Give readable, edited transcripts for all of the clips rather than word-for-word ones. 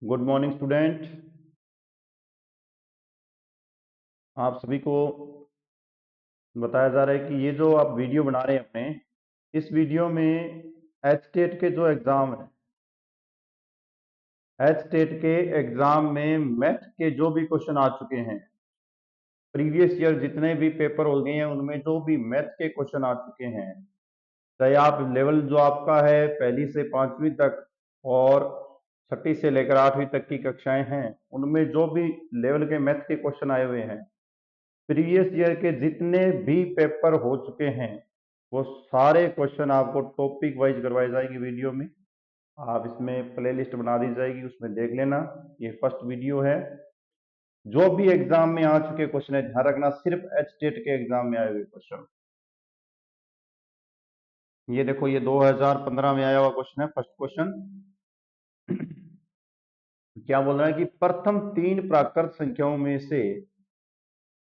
Good morning student. आप सभी को बताया जा रहा है कि ये जो आप वीडियो बना रहे हैं अपने, इस वीडियो में एच टेट के जो एग्जाम है, एच टेट के एग्जाम में मैथ के जो भी क्वेश्चन आ चुके हैं, प्रीवियस ईयर जितने भी पेपर हो गए हैं उनमें जो भी मैथ के क्वेश्चन आ चुके हैं, चाहे आप लेवल जो आपका है पहली से पांचवी तक और छठी से लेकर आठवीं तक की कक्षाएं हैं, उनमें जो भी लेवल के मैथ के क्वेश्चन आए हुए हैं, प्रीवियस ईयर के जितने भी पेपर हो चुके हैं, वो सारे क्वेश्चन आपको टॉपिक वाइज करवाए जाएंगे वीडियो में। आप इसमें प्लेलिस्ट बना दी जाएगी, उसमें देख लेना। ये फर्स्ट वीडियो है। जो भी एग्जाम में आ चुके क्वेश्चन है, ध्यान रखना सिर्फ एच टेट के एग्जाम में आए हुए क्वेश्चन। ये देखो, ये 2015 में आया हुआ क्वेश्चन है, फर्स्ट क्वेश्चन। क्या बोल रहा है कि प्रथम तीन प्राकृत संख्याओं में से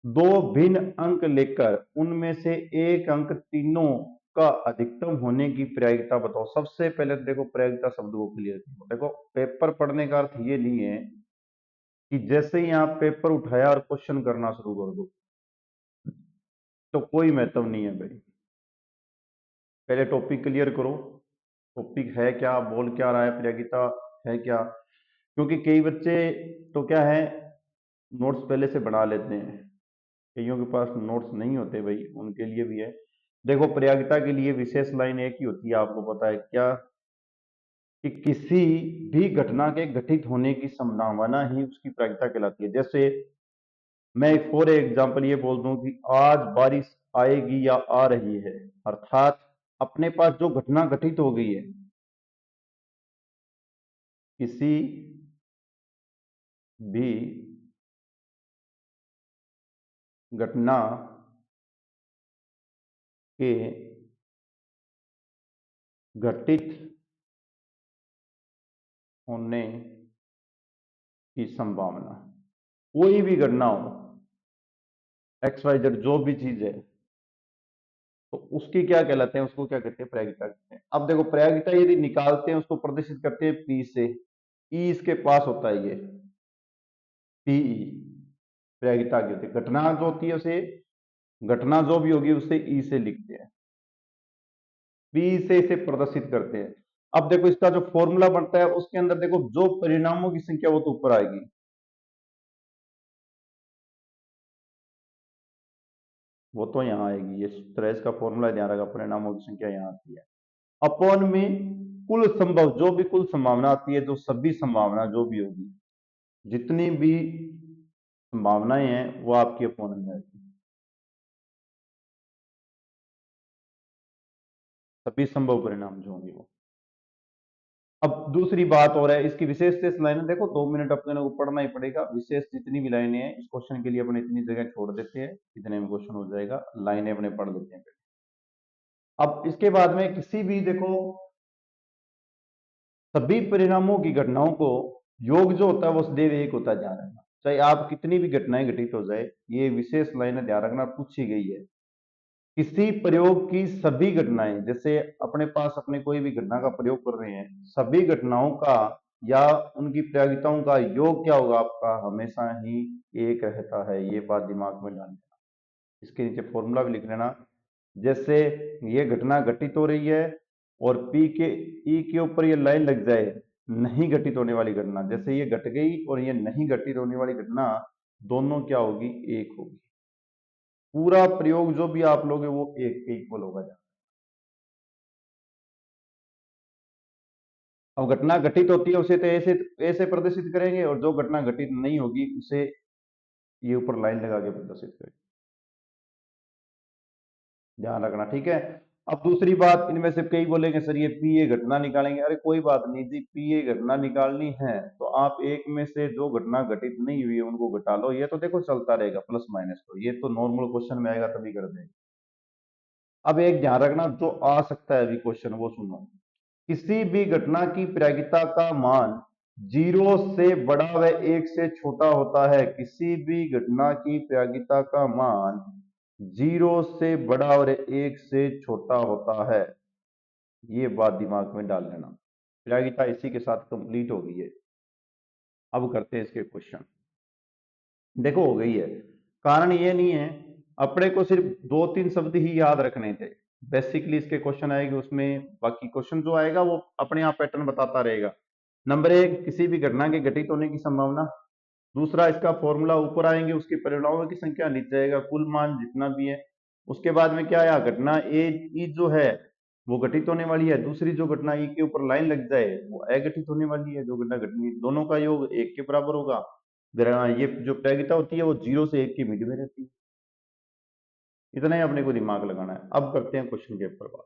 दो भिन्न अंक लेकर उनमें से एक अंक तीनों का अधिकतम होने की प्रायिकता बताओ। सबसे पहले तो देखो, प्रायिकता शब्द को क्लियर करो। देखो, पेपर पढ़ने का अर्थ ये नहीं है कि जैसे ही आप पेपर उठाया और क्वेश्चन करना शुरू कर दो, तो कोई महत्व नहीं है भाई। पहले टॉपिक क्लियर करो, टॉपिक है क्या, बोल क्या रहा है, प्रायिकता है क्या। क्योंकि कई बच्चे तो क्या है, नोट्स पहले से बना लेते हैं, कईयों के पास नोट्स नहीं होते भाई, उनके लिए भी है। देखो, प्रायिकता के लिए विशेष लाइन एक ही होती है, आपको पता है क्या, कि किसी भी घटना के घटित होने की संभावना ही उसकी प्रायिकता कहलाती है। जैसे मैं एक फॉर एग्जाम्पल ये बोल दूं कि आज बारिश आएगी या आ रही है, अर्थात अपने पास जो घटना घटित हो गई है, किसी भी घटना के घटित होने की संभावना, कोई भी घटना हो, एक्स वाई जेड जो भी चीज है, तो उसकी क्या कहलाते हैं, उसको क्या कहते हैं, प्रायिकता कहते हैं। अब देखो, प्रायिकता यदि निकालते हैं, उसको प्रदर्शित करते हैं पी से। ई इसके पास होता है, ये पीई प्रायिकता की होती है। घटना जो होती है उसे, घटना जो भी होगी उसे ई से लिखते हैं, पी से इसे प्रदर्शित करते हैं। अब देखो, इसका जो फॉर्मूला बनता है उसके अंदर देखो, जो परिणामों की संख्या वो तो ऊपर आएगी, वो तो यहाँ आएगी। ये तरह इसका फॉर्मूला ध्यान रखा, परिणामों की संख्या यहाँ आती है। अपॉन में कुल संभव, जो भी कुल संभावना आती है, जो सभी संभावना जो भी होगी, जितनी भी संभावनाएं हैं वो आपकी अपॉन में आएगी, सभी संभव परिणाम जो होंगे वो। अब दूसरी बात और है, इसकी विशेष शेष लाइनें देखो, 2 मिनट अपने को पढ़ना ही पड़ेगा। विशेष जितनी भी लाइनें हैं, इस क्वेश्चन के लिए अपने इतनी जगह छोड़ देते हैं, इतने में क्वेश्चन हो जाएगा, लाइनें अपने पढ़ लेते हैं। अब इसके बाद में किसी भी देखो, सभी परिणामों की घटनाओं को योग जो होता है वो सदैव एक होता है, ध्यान रखना। चाहे आप कितनी भी घटनाएं घटित हो जाए, ये विशेष लाइनें ध्यान रखना, पूछी गई है। किसी प्रयोग की सभी घटनाएं, जैसे अपने पास अपने कोई भी घटना का प्रयोग कर रहे हैं, सभी घटनाओं का या उनकी प्रायिकताओं का योग क्या होगा, आपका हमेशा ही एक रहता है। ये बात दिमाग में डालना। इसके नीचे फॉर्मूला भी लिख लेना। जैसे ये घटना घटित हो रही है और पी के ई के ऊपर ये लाइन लग जाए, नहीं घटित होने वाली घटना, जैसे ये घट गई और ये नहीं घटित होने वाली घटना, दोनों क्या होगी, एक होगी। पूरा प्रयोग जो भी आप लोगे वो एक के इक्वल होगा। अब घटना घटित होती है उसे तो ऐसे ऐसे प्रदर्शित करेंगे, और जो घटना घटित नहीं होगी उसे ये ऊपर लाइन लगा के प्रदर्शित करेंगे, ध्यान रखना, ठीक है। अब दूसरी बात, इनमें से कई बोलेंगे सर ये पी ए घटना निकालेंगे। अरे कोई बात नहीं जी, पी ए घटना निकालनी है तो आप एक में से जो घटना घटित नहीं हुई है उनको घटा लो। ये तो देखो चलता रहेगा प्लस माइनस, तो ये तो नॉर्मल क्वेश्चन में आएगा तभी कर देंगे। अब एक ध्यान रखना जो आ सकता है अभी क्वेश्चन, वो सुनो। किसी भी घटना की प्रायिकता का मान 0 से बड़ा व 1 से छोटा होता है। किसी भी घटना की प्रायिकता का मान 0 से बड़ा और 1 से छोटा होता है। ये बात दिमाग में डाल लेना। प्रायिकता इसी के साथ कंप्लीट हो गई है। अब करते हैं इसके क्वेश्चन। देखो हो गई है। कारण ये नहीं है, अपने को सिर्फ 2-3 शब्द ही याद रखने थे। बेसिकली इसके क्वेश्चन आएंगे, उसमें बाकी क्वेश्चन जो आएगा वो अपने आप पैटर्न बताता रहेगा। नंबर 1, किसी भी घटना के घटित होने की संभावना। दूसरा, इसका फॉर्मूला ऊपर आएंगे, उसके परिणामों की संख्या नीचे आएगा, कुल मान जितना भी है। उसके बाद में क्या आया, घटना ए ई जो है वो घटित होने वाली है। दूसरी जो घटना ई के ऊपर लाइन लग जाए वो अघटित होने वाली है। जो घटना घटनी, दोनों का योग 1 के बराबर होगा। ये जो प्रायिकता होती है वो 0 से 1 के बीच में रहती है। इतना ही अपने को दिमाग लगाना है। अब करते हैं क्वेश्चन के ऊपर बात।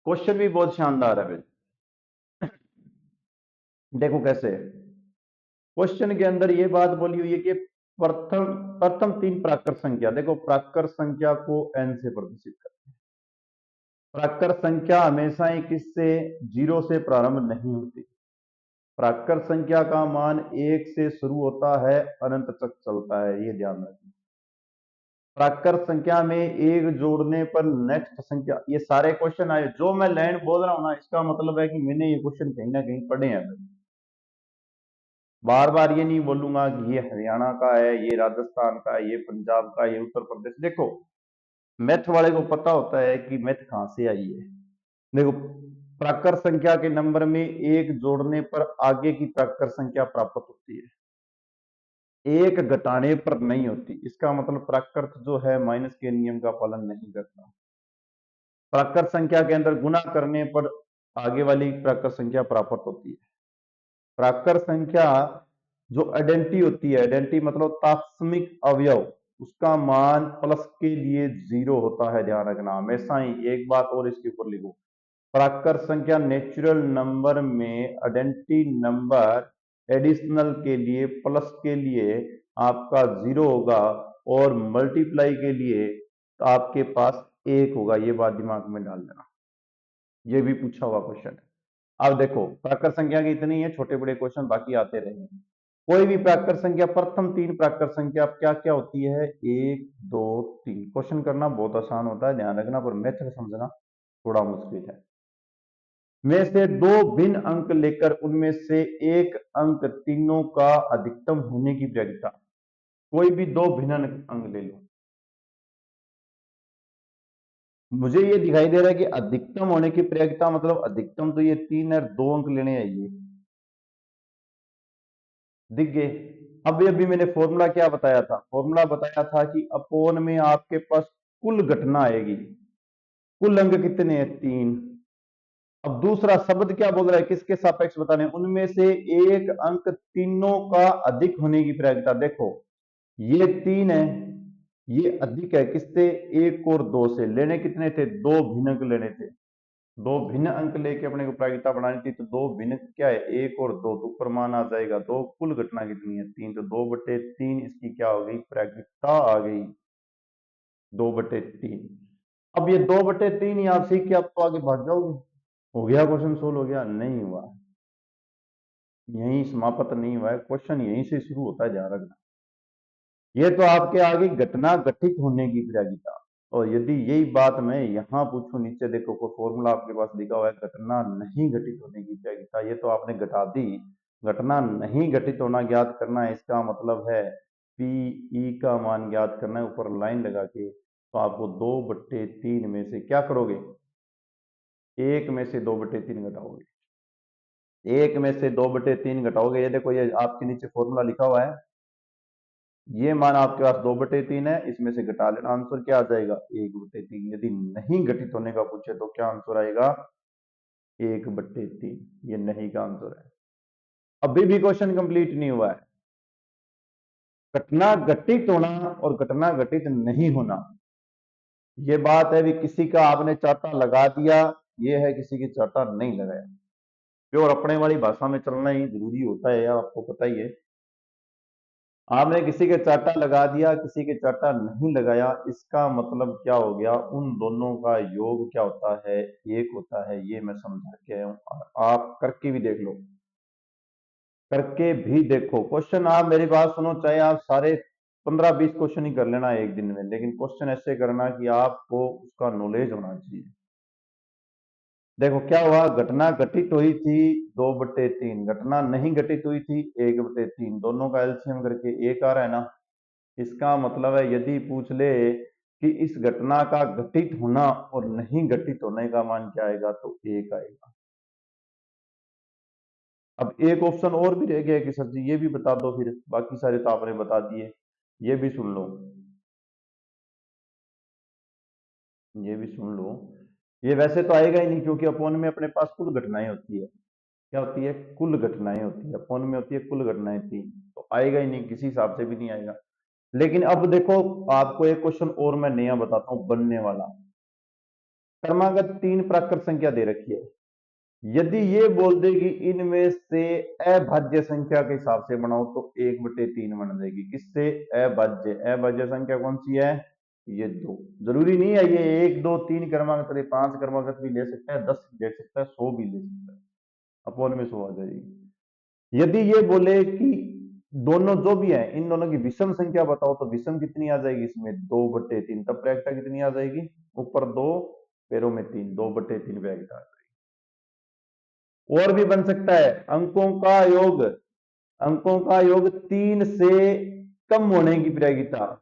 क्वेश्चन भी बहुत शानदार है भाई। देखो कैसे है। क्वेश्चन के अंदर ये बात बोली हुई है कि प्रथम प्रथम 3 प्राकृत संख्या। देखो प्राकृत संख्या को n से प्रदर्शित करते हैं। प्राकृत संख्या हमेशा ही किससे, 0 से प्रारंभ नहीं होती। प्राकृत संख्या का मान 1 से शुरू होता है, अनंत तक चलता है, ये ध्यान रखना। प्राकृत संख्या में एक जोड़ने पर नेक्स्ट संख्या, ये सारे क्वेश्चन आए जो मैं लैंड बोल रहा हूं ना, इसका मतलब है कि मैंने ये क्वेश्चन कहीं ना कहीं पढ़े हैं। बार बार ये नहीं बोलूंगा कि ये हरियाणा का है, ये राजस्थान का है, ये पंजाब का है, ये उत्तर प्रदेश। देखो मैथ वाले को पता होता है कि मैथ कहां से आई है। देखो प्राकृत संख्या के नंबर में एक जोड़ने पर आगे की प्राकृत संख्या प्राप्त होती है, एक घटाने पर नहीं होती। इसका मतलब प्राकृत जो है माइनस के नियम का पालन नहीं करता। प्राकृत संख्या के अंदर गुना करने पर आगे वाली प्राकृत संख्या प्राप्त होती है। प्राकृत संख्या जो आइडेंटिटी होती है, आइडेंटिटी मतलब तात्समिक अवयव, उसका मान प्लस के लिए 0 होता है। ध्यान रखना हमेशा ही। एक बात और इसके ऊपर लिखो, प्राकृत संख्या नेचुरल नंबर में आइडेंटिटी नंबर एडिशनल के लिए प्लस के लिए आपका 0 होगा, और मल्टीप्लाई के लिए तो आपके पास 1 होगा। ये बात दिमाग में डाल देना, ये भी पूछा हुआ क्वेश्चन है। अब देखो प्राकृत संख्या की इतनी है, छोटे बड़े क्वेश्चन बाकी आते रहेंगे। कोई भी प्राकृत संख्या, प्रथम 3 प्राकृत संख्या क्या क्या होती है, 1 2 3। क्वेश्चन करना बहुत आसान होता है, ध्यान रखना, पर मेथड समझना थोड़ा मुश्किल है। में से 2 भिन्न अंक लेकर उनमें से एक अंक तीनों का अधिकतम होने की प्रयोगिता। कोई भी 2 भिन्न अंक ले लो। मुझे ये दिखाई दे रहा है कि अधिकतम होने की प्रयोगिता मतलब अधिकतम तो ये 3 और 2 अंक लेने आइए, दिख गए। अभी अभी मैंने फॉर्मूला क्या बताया था, फॉर्मूला बताया था कि अपोन में आपके पास कुल घटना आएगी। कुल अंक कितने हैं, 3। अब दूसरा शब्द क्या बोल रहा है, किसके सापेक्ष बताने, उनमें से एक अंक तीनों का अधिक होने की प्रयोगिता। देखो ये 3 है, ये अधिक है किससे, 1 और 2 से। लेने कितने थे, 2 भिन्न अंक लेने थे। 2 भिन्न अंक लेके अपने को प्रायिकता बनानी थी, तो 2 भिन्न क्या है, 1 और 2, तो ऊपर मान आ जाएगा 2। कुल घटना कितनी है, 3, तो 2/3 इसकी क्या हो गई, प्रायिकता आ गई 2/3। अब ये 2/3 ही आप सीख के आप तो आगे भाग जाओगे। हो गया, क्वेश्चन सोल्व हो गया, नहीं हुआ। यहीं समाप्त नहीं हुआ है क्वेश्चन, यहीं से शुरू होता है, ध्यान रखना। ये तो आपके आगे घटना घटित होने की प्रयोगिता। और यदि यही बात मैं यहां पूछूं, नीचे देखो कोई फॉर्मूला आपके पास लिखा हुआ है, घटना नहीं घटित होने की प्रयोगिता, ये तो आपने घटा दी। घटना नहीं घटित होना ज्ञात करना है, इसका मतलब है पी ई का मान ज्ञात करना है, ऊपर लाइन लगा के। तो आपको 2/3 में से क्या करोगे, 1 में से 2/3 घटाओगे। 1 में से 2/3 घटाओगे, ये देखो ये आपके नीचे फॉर्मूला लिखा हुआ है। ये मान आपके पास 2/3 है, इसमें से घटा लेना, आंसर क्या आ जाएगा, 1/3। यदि नहीं घटित होने का पूछे तो क्या आंसर आएगा, 1/3। ये नहीं का आंसर है। अभी भी क्वेश्चन कंप्लीट नहीं हुआ है। घटना घटित होना और घटना घटित नहीं होना, ये बात है भी, किसी का आपने चार्टा लगा दिया, ये है किसी की चार्टा नहीं लगाया। प्योर अपने वाली भाषा में चलना ही जरूरी होता है, यार आपको पता ही है। आपने किसी के चार्टा लगा दिया, किसी के चार्टा नहीं लगाया, इसका मतलब क्या हो गया, उन दोनों का योग क्या होता है, 1 होता है। ये मैं समझा के आया हूं, और आप करके भी देख लो, करके भी देखो। क्वेश्चन आप मेरी बात सुनो, चाहे आप सारे 15-20 क्वेश्चन ही कर लेना एक दिन में, लेकिन क्वेश्चन ऐसे करना कि आपको उसका नॉलेज होना चाहिए। देखो क्या हुआ, घटना घटित हुई थी 2/3, घटना नहीं घटित हुई थी 1/3, दोनों का एलसीएम करके 1 आ रहा है ना। इसका मतलब है यदि पूछ ले कि इस घटना का घटित होना और नहीं घटित होने का मान क्या आएगा, तो 1 आएगा। अब एक ऑप्शन और भी रह गया कि सर जी ये भी बता दो, फिर बाकी सारे तो आपने बता दिए, ये भी सुन लो, ये भी सुन लो। ये वैसे तो आएगा ही नहीं, क्योंकि अपोन में अपने पास कुल घटनाएं होती है। क्या होती है? कुल घटनाएं होती है। अपोन में होती है कुल घटनाएं 3, तो आएगा ही नहीं, किसी हिसाब से भी नहीं आएगा। लेकिन अब देखो, आपको एक क्वेश्चन और मैं नया बताता हूं बनने वाला। क्रमागत 3 प्राकृत संख्या दे रखी है, यदि ये बोल दे कि इनमें से अभाज्य संख्या के हिसाब से बनाओ, तो 1/3 बन जाएगी। किससे? अभाज्य। अभाज्य संख्या कौन सी है? ये 2। जरूरी नहीं है ये 1 2 3 क्रमागत, 5 क्रमागत भी ले सकता है, 10 ले सकता है, 100 भी ले सकता है। अपोन में 100 आ जाएगी। यदि ये बोले कि दोनों जो भी है इन दोनों की विषम संख्या बताओ, तो विषम कितनी आ जाएगी इसमें? 2/3। तब प्रायिकता कितनी आ जाएगी? ऊपर 2, पैरों में 3, 2/3 प्रायिकता। और भी बन सकता है, अंकों का योग 3 से कम होने की प्रायिकता।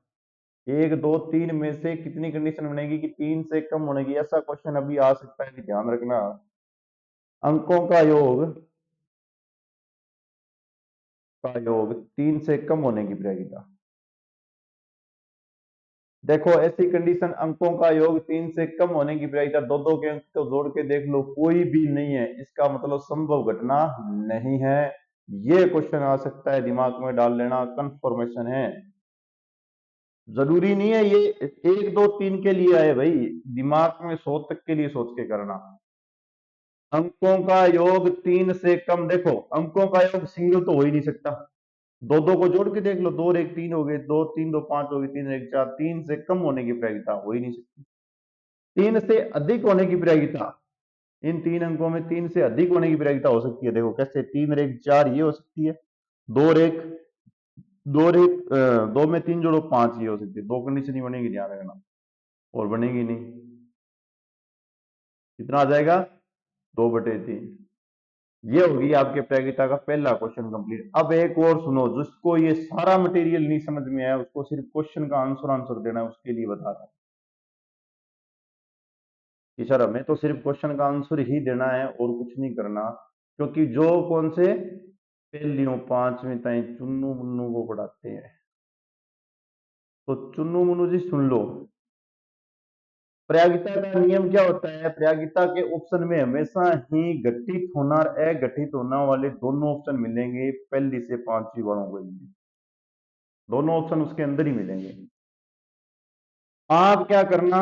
1 2 3 में से कितनी कंडीशन बनेगी कि 3 से कम होने की? ऐसा क्वेश्चन अभी आ सकता है, ध्यान रखना। अंकों का योग 3 से कम होने की प्रायिकता। देखो ऐसी कंडीशन, अंकों का योग 3 से कम होने की प्रायिकता, दो दो के अंक तो जोड़ के देख लो, कोई भी नहीं है, इसका मतलब संभव घटना नहीं है। ये क्वेश्चन आ सकता है, दिमाग में डाल लेना, कंफर्मेशन है। जरूरी नहीं है ये 1 2 3 के लिए आए भाई, दिमाग में 100 तक के लिए सोच के करना। अंकों का योग 3 से कम, देखो अंकों का योग सिंगल तो हो ही नहीं सकता, दो दो को जोड़ के देख लो, 2 और 1 3 हो गए, 2 3 2 5 हो गए, 3 1 4, 3 से कम होने की प्रायिकता हो ही नहीं सकती। 3 से अधिक होने की प्रायिकता, इन 3 अंकों में 3 से अधिक होने की प्रायिकता हो सकती है। देखो कैसे, 3 और 1 4 ये हो सकती है, 2 और 1 2 और 1 2 में 3 जोड़ो 5 ये हो सकती है। दो कंडीशन ही बनेगी, ध्यान रखना, और बनेगी नहीं। कितना आ जाएगा? 2/3। ये होगी आपके प्रायिकता का पहला क्वेश्चन कंप्लीट। अब एक और सुनो, जिसको ये सारा मटेरियल नहीं समझ में आया, उसको सिर्फ क्वेश्चन का आंसर देना है, उसके लिए बता रहा हूं कि सर हमें तो सिर्फ क्वेश्चन का आंसर ही देना है और कुछ नहीं करना। क्योंकि जो कौन से पहलियों 5वीं ताई चुन्नू मुन्नू को पढ़ाते हैं, तो चुन्नू मुन्नू जी सुन लो, प्रायिकता का नियम क्या होता है? प्रायिकता के ऑप्शन में हमेशा ही घटित होना और अघटित होना वाले दोनों ऑप्शन मिलेंगे, पहली से 5वीं वालों को लिए। दोनों ऑप्शन उसके अंदर ही मिलेंगे। आप क्या करना,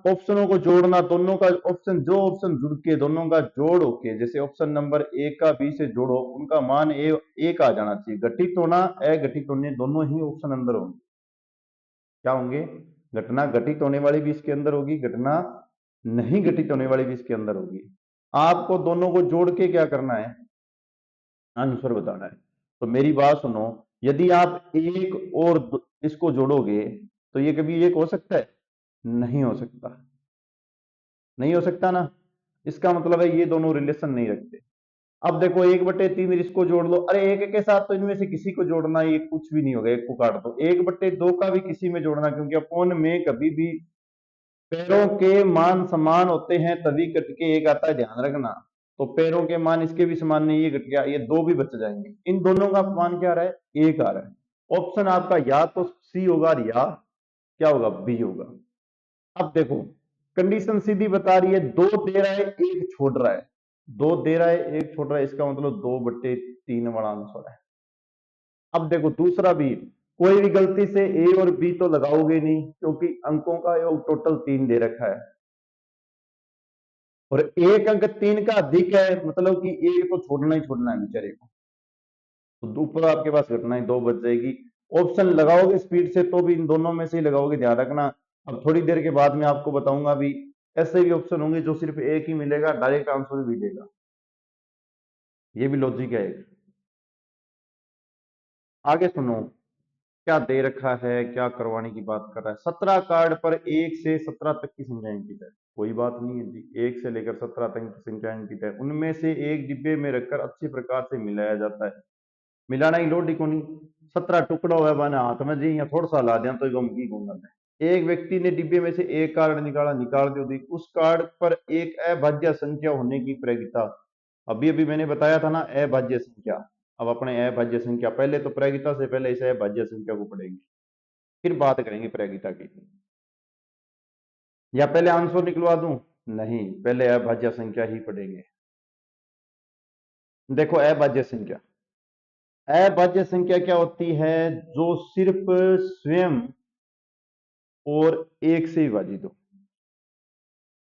ऑप्शनों को जोड़ना, दोनों का ऑप्शन, जो ऑप्शन जुड़ के दोनों का जोड़ होके, जैसे ऑप्शन नंबर ए का बी से जोड़ो, उनका मान एक आ जाना चाहिए। घटित होना अघटित होने दोनों ही ऑप्शन अंदर होंगे। क्या होंगे? घटना घटित होने वाली भी इसके अंदर होगी, घटना नहीं घटित होने वाली भी इसके अंदर होगी। आपको दोनों को जोड़ के क्या करना है? आंसर बताना है। तो मेरी बात सुनो, यदि आप एक और इसको जोड़ोगे, तो ये कभी एक हो सकता है? नहीं हो सकता, नहीं हो सकता ना। इसका मतलब है ये दोनों रिलेशन नहीं रखते। अब देखो 1/3 इसको जोड़ लो, अरे एक के साथ तो इनमें से किसी को जोड़ना, ये कुछ भी नहीं होगा, एक को काट दो। 1/2 का भी किसी में जोड़ना, क्योंकि अपोन में कभी भी पैरों के मान समान होते हैं तभी कट के एक आता है, ध्यान रखना। तो पैरों के मान इसके भी समान नहीं, ये कट गया, ये दो भी बच जाएंगे। इन दोनों का मान क्या आ रहा है? एक आ रहा है। ऑप्शन आपका या तो सी होगा या क्या होगा? बी होगा। अब देखो कंडीशन सीधी बता रही है, 2 दे रहा है, एक छोड़ रहा है, 2 दे रहा है, एक छोड़ रहा है, इसका मतलब 2/3 वाला आंसर है। अब देखो दूसरा भी, कोई भी गलती से ए और बी तो लगाओगे नहीं, क्योंकि अंकों का योग टोटल 3 दे रखा है, और एक अंक 3 का अधिक है, मतलब कि एक तो छोड़ना ही छोड़ना है बेचारे को। तो ऊपर आपके पास घटनाएं 2 बच जाएगी। ऑप्शन लगाओगे स्पीड से तो भी इन दोनों में से ही लगाओगे, ध्यान रखना। अब थोड़ी देर के बाद में आपको बताऊंगा भी, ऐसे भी ऑप्शन होंगे जो सिर्फ एक ही मिलेगा, डायरेक्ट आंसर भी देगा। ये भी लॉजिक है एक। आगे सुनो, क्या दे रखा है, क्या करवाने की बात कर रहा है। 17 कार्ड पर 1 से 17 तक की संख्या अंकित है। कोई बात नहीं है जी, 1 से लेकर 17 तक की संख्या अंकित है, उनमें से एक डिब्बे में रखकर अच्छी प्रकार से मिलाया जाता है। मिलाना ही लोडी को नहीं, 17 टुकड़ा हुआ बना हाथ में जी, या थोड़ा सा ला दिया तो गम की गूंगा है। एक व्यक्ति ने डिब्बे में से एक कार्ड निकाला, निकाल दो दी, उस कार्ड पर एक अभाज्य संख्या होने की प्रायिकता, अभी अभी मैंने बताया था ना अभाज्य संख्या। अब अपने अभाज्य संख्या, पहले तो प्रायिकता से पहले इस अभाज्य संख्या को पढ़ेंगे, फिर बात करेंगे प्रायिकता की। या पहले आंसर निकलवा दूं? नहीं, पहले अभाज्य संख्या ही पढ़ेंगे। देखो अभाज्य संख्या, अभाज्य संख्या क्या होती है? जो सिर्फ स्वयं और एक से विभाजित हो।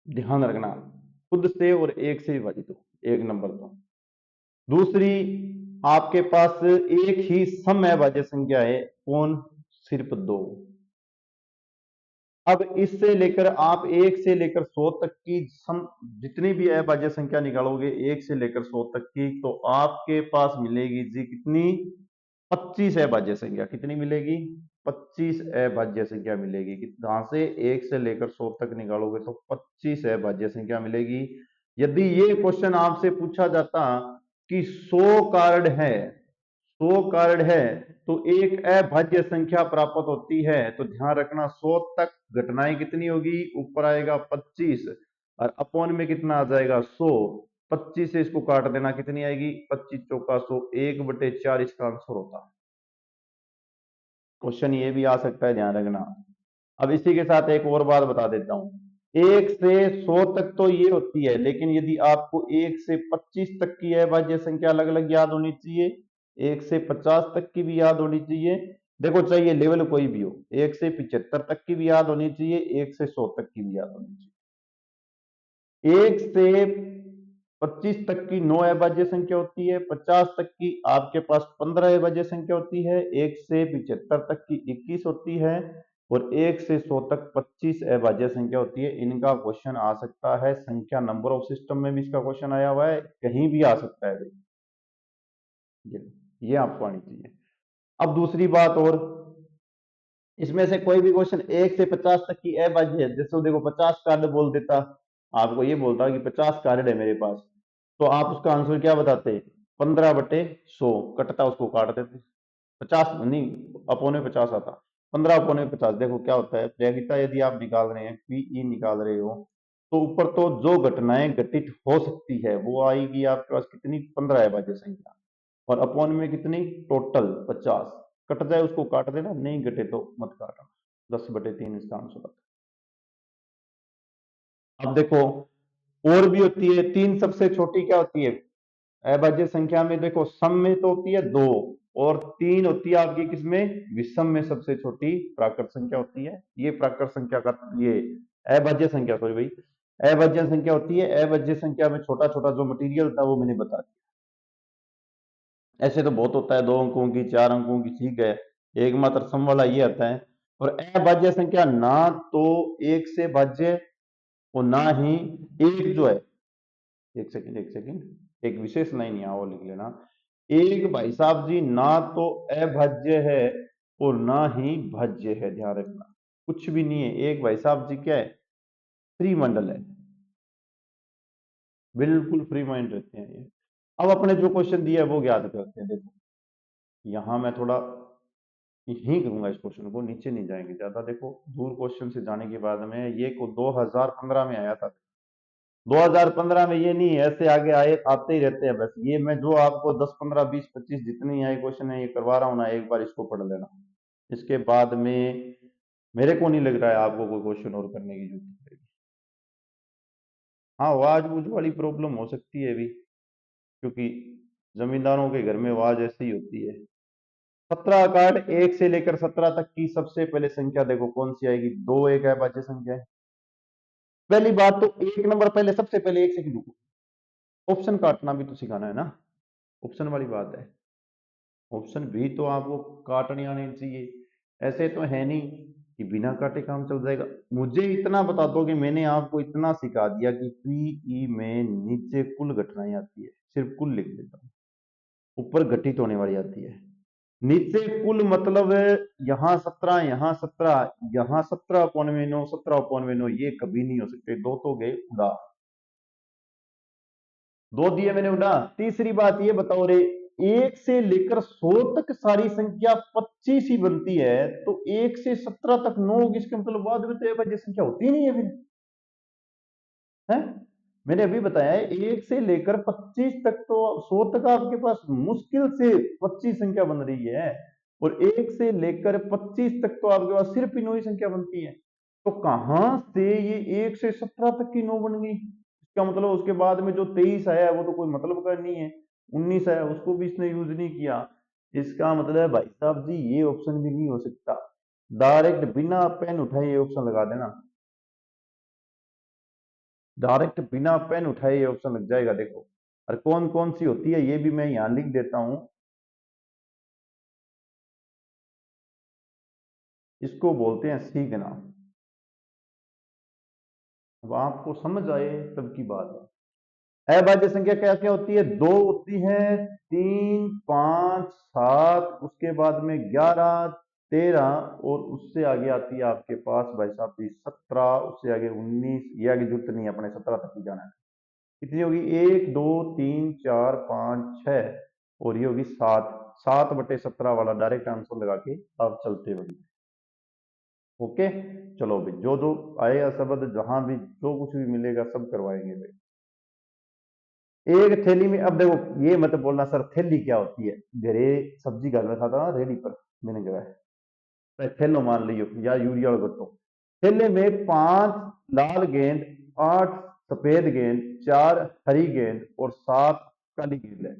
ध्यान रखना, खुद से और एक से विभाजित हो, एक नंबर तो। दूसरी, आपके पास एक ही सम अभाज्य संख्या है, कौन? सिर्फ दो। अब इससे लेकर आप 1 से लेकर 100 तक की जितनी भी अभाज्य संख्या निकालोगे 1 से लेकर 100 तक की, तो आपके पास मिलेगी जी कितनी? 25 अभाज्य संख्या। कितनी मिलेगी? 25 अभाज्य संख्या मिलेगी। कहां से? 1 से लेकर 100 तक निकालोगे तो 25 अभाज्य संख्या मिलेगी। यदि ये क्वेश्चन आपसे पूछा जाता कि 100 कार्ड है, 100 कार्ड है तो एक अभाज्य संख्या प्राप्त होती है, तो ध्यान रखना 100 तक घटनाएं कितनी होगी? ऊपर आएगा 25 और अपॉन में कितना आ जाएगा? 100। 25 से इसको काट देना, कितनी आएगी? 25 चौका 100, 1/4 इसका आंसर होता है। क्वेश्चन ये भी आ सकता है, ध्यान रखना। अब इसी के साथ एक और बात बता देता हूं, 1 से 100 तक तो ये होती है, लेकिन यदि आपको 1 से 25 तक की अभाज्य संख्या अलग अलग याद होनी चाहिए, 1 से 50 तक की भी याद होनी चाहिए। देखो चाहिए लेवल कोई भी हो, 1 से 75 तक की भी याद होनी चाहिए, 1 से 100 तक की भी याद होनी चाहिए। 1 से 25 तक की 9 अभाज्य संख्या होती है, 50 तक की आपके पास 15 अभाज्य संख्या होती है, 1 से 75 तक की 21 होती है और 1 से 100 तक 25 अभाज्य संख्या होती है। इनका क्वेश्चन आ सकता है संख्या नंबर ऑफ सिस्टम में भी, इसका क्वेश्चन आया हुआ है, कहीं भी आ सकता है भाई। ये आपको आनी चाहिए। अब दूसरी बात, और इसमें से कोई भी क्वेश्चन 1 से 50 तक की अभाज्य है, जैसे देखो 50 कार्ड बोल देता, आपको ये बोलता कि 50 कार्ड है मेरे पास, तो आप उसका आंसर क्या बताते? 15/100 कटता, उसको काट देते। 50 नहीं, अपोने 50 आता, 15 अपोने 50। देखो क्या होता है, प्रायिकता यदि आप निकाल रहे हैं, पीई निकाल रहे हो, तो ऊपर तो जो घटनाएं घटित हो सकती है वो आएगी आपके पास कितनी? 15 अभाज्य संख्या, और अपोन में कितनी? टोटल 50। कट जाए उसको काट देना, नहीं घटे तो मत काटना। 10/3 इसका आंसर आता है। अब देखो और भी होती है, 3 सबसे छोटी क्या होती है अभाज्य संख्या में? देखो सम में तो होती है 2, और 3 होती है आपकी किसमें? विषम में सबसे छोटी प्राकृत संख्या होती है। ये प्राकृत संख्या का, ये अभाज्य संख्या, सॉरी भाई, अभाज्य संख्या होती है। अभाज्य संख्या में छोटा छोटा जो मटेरियल था वो मैंने बता दिया। ऐसे तो बहुत होता है, 2 अंकों की, 4 अंकों की, ठीक है, एकमात्र सम वाला ये आता है। और अभाज्य संख्या ना तो 1 से भाज्य और ना ही एक जो है, एक सेकंड एक सेकंड, एक विशेष लाइन यहाँ वो लिख लेना, एक भाई साहब जी ना तो अभाज्य है और ना ही भाज्य है, ध्यान रखना, कुछ भी नहीं है। एक भाई साहब जी क्या है? फ्री मंडल है, बिल्कुल फ्री माइंड रहते हैं ये। अब अपने जो क्वेश्चन दिया है वो याद करते हैं। देखो यहां मैं थोड़ा यही करूंगा, इस क्वेश्चन को नीचे नहीं जाएंगे ज्यादा। देखो दूर क्वेश्चन से जाने के बाद में ये को 2015 में आया था, 2015 में ये नहीं है, ऐसे आगे आए आते ही रहते हैं बस। ये मैं जो आपको 10 15 20 25 जितनी आए क्वेश्चन है ये करवा रहा हूँ ना, एक बार इसको पढ़ लेना, इसके बाद में मेरे को नहीं लग रहा है आपको कोई क्वेश्चन और करने की जरूरत पड़ेगी। हाँ, आवाज बूझ वाली प्रॉब्लम हो सकती है अभी, क्योंकि जमींदारों के घर में आवाज ऐसी ही होती है। 17 कार्ड 1 से लेकर 17 तक की सबसे पहले संख्या देखो कौन सी आएगी? 2 एक अभाज्य संख्या है। पहली बात तो एक नंबर, पहले सबसे पहले एक सेकंड रुको, ऑप्शन काटना भी तो सिखाना है ना, ऑप्शन वाली बात है। ऑप्शन भी तो आपको काटने आने चाहिए, ऐसे तो है नहीं कि बिना काटे काम चल जाएगा। मुझे इतना बता दो कि मैंने आपको इतना सिखा दिया कि पीई में नीचे कुल घटनाएं आती है, सिर्फ कुल लिख देता हूं, ऊपर घटित होने वाली आती है। नीचे कुल मतलब यहाँ 17, यहाँ 17, यहाँ 17/9, 17/9, ये कभी नहीं हो सकते, दो तो गए उड़ा, दो दिए मैंने उड़ा। तीसरी बात ये बताओ रे, 1 से लेकर 100 तक सारी संख्या 25 ही बनती है, तो 1 से 17 तक 9 होगी, इसका मतलब बाद में तो ये भाई संख्या होती नहीं है फिर, है। मैंने अभी बताया है 1 से लेकर 25 तक, तो 100 तक आपके पास मुश्किल से 25 संख्या बन रही है, और 1 से लेकर 25 तक तो आपके पास सिर्फ ही 9 ही संख्या बनती है। तो कहां से ये 1 से 17 तक की 9 बन गई? इसका मतलब उसके बाद में जो 23 आया वो तो कोई मतलब का नहीं है, 19 आया उसको भी इसने यूज नहीं किया। इसका मतलब भाई साहब जी ये ऑप्शन भी नहीं हो सकता। डायरेक्ट बिना पेन उठाए ये ऑप्शन लगा देना, डायरेक्ट बिना पेन उठाए ये ऑप्शन लग जाएगा। देखो, और कौन कौन सी होती है ये भी मैं यहां लिख देता हूं, इसको बोलते हैं सीखना। अब आपको समझ आए तब की बात है। अभाज्य संख्या क्या क्या होती है? दो होती है, 3, 5, 7, उसके बाद में 11, 13, और उससे आगे आती है आपके पास भाई साहब भी 17, उससे आगे 19, ये आगे जरूरत नहीं है, अपने 17 तक ही जाना है। कितनी होगी? 1, 2, 3, 4, 5, 6, और ये होगी 7। 7/17 वाला डायरेक्ट आंसर लगा के आप चलते बढ़िए। ओके, चलो भाई, जो जो आएगा शब्द, जहां भी जो कुछ भी मिलेगा सब करवाएंगे भाई। एक थैली में, अब देखो ये मत बोलना सर थैली क्या होती है, घरे सब्जी घर में खाता ना रेडी पर, मैंने कहा है थैलो मान लियो या यूरिया और गट्टो। थैले में 5 लाल गेंद, 8 सफेद गेंद, 4 हरी गेंद और 7 काली गेंद है।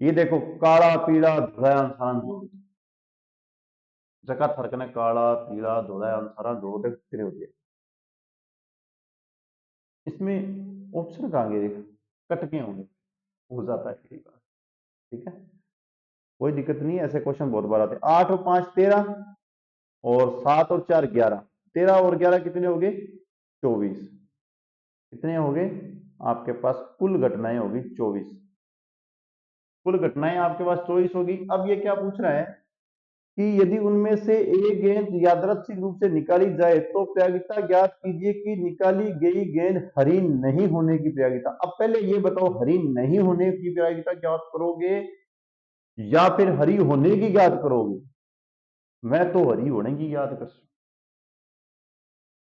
ये देखो काला पीला धोला अंसारा जोड़, जगह थरकने काला पीला धोला अंसारा जोड़ दे कितने होते हैं? इसमें ऑप्शन कहाँ गए? कट के होंगे, हो जाता है कई बार, ठीक है, कोई दिक्कत नहीं है, ऐसे क्वेश्चन बहुत बार आते हैं। 8 और 5 13, और 7 और 4 11, 13 और 11 कितने हो गए? 24। कितने हो गए आपके पास? कुल घटनाएं होगी 24, कुल घटनाएं आपके पास 24 होगी। अब ये क्या पूछ रहा है कि यदि उनमें से एक गेंद यादृच्छिक रूप से निकाली जाए तो प्रायिकता ज्ञात कीजिए कि निकाली गई गेंद हरी नहीं होने की प्रायिकता। अब पहले ये बताओ, हरी नहीं होने की प्रायिकता ज्ञात करोगे या फिर हरी होने की ज्ञात करोगे? मैं तो हरी होने की याद कर,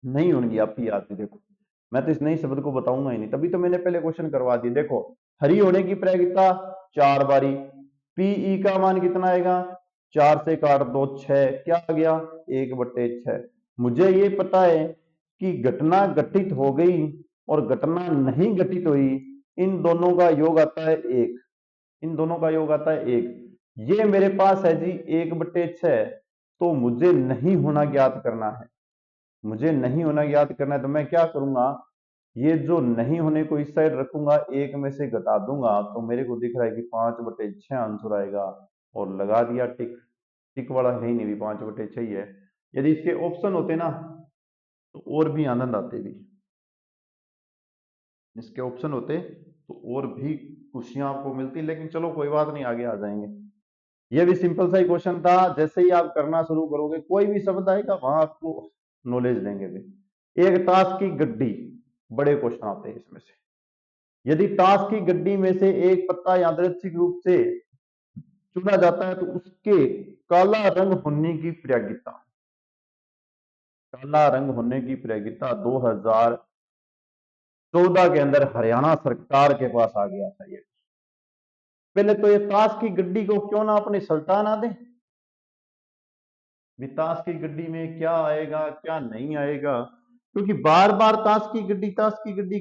नहीं होंगी आपकी याद में। देखो मैं तो इस नई शब्द को बताऊंगा ही नहीं, तभी तो मैंने पहले क्वेश्चन करवा दिया। देखो हरी होने की प्रायिकता 4 बारी, पीई का मान कितना आएगा? 4 से काट दो 6, क्या आ गया? 1/6। मुझे ये पता है कि घटना घटित हो गई और घटना नहीं घटित हुई, इन दोनों का योग आता है 1, इन दोनों का योग आता है 1। ये मेरे पास है जी 1/6, तो मुझे नहीं होना ज्ञात करना है, मुझे नहीं होना याद करना है। तो मैं क्या करूंगा, ये जो नहीं होने को इस साइड रखूंगा, एक में से घटा दूंगा, तो मेरे को दिख रहा है कि 5/6 आंसर आएगा, और लगा दिया टिक। टिक वाला है ही नहीं भी, 5/6 ही है। यदि इसके ऑप्शन होते ना तो और भी आनंद आते भी, इसके ऑप्शन होते तो और भी खुशियां आपको मिलती, लेकिन चलो कोई बात नहीं, आगे आ जाएंगे। ये भी सिंपल सा ही क्वेश्चन था, जैसे ही आप करना शुरू करोगे कोई भी शब्द आएगा वहां आपको नॉलेज देंगे भी। एक ताश की गड्डी, बड़े क्वेश्चन आते हैं इसमें से। यदि ताश की गड्डी में से एक पत्ता यादृच्छिक रूप से चुना जाता है तो उसके काला रंग होने की प्रायिकता, काला रंग होने की प्रायिकता 2014 के अंदर हरियाणा सरकार के पास आ गया था ये। पहले तो ये ताश की गड्डी को क्यों ना अपने सल्टा ना दे, ताश की गड्डी में क्या आएगा क्या नहीं आएगा, क्योंकि बार बार ताश की गड्डी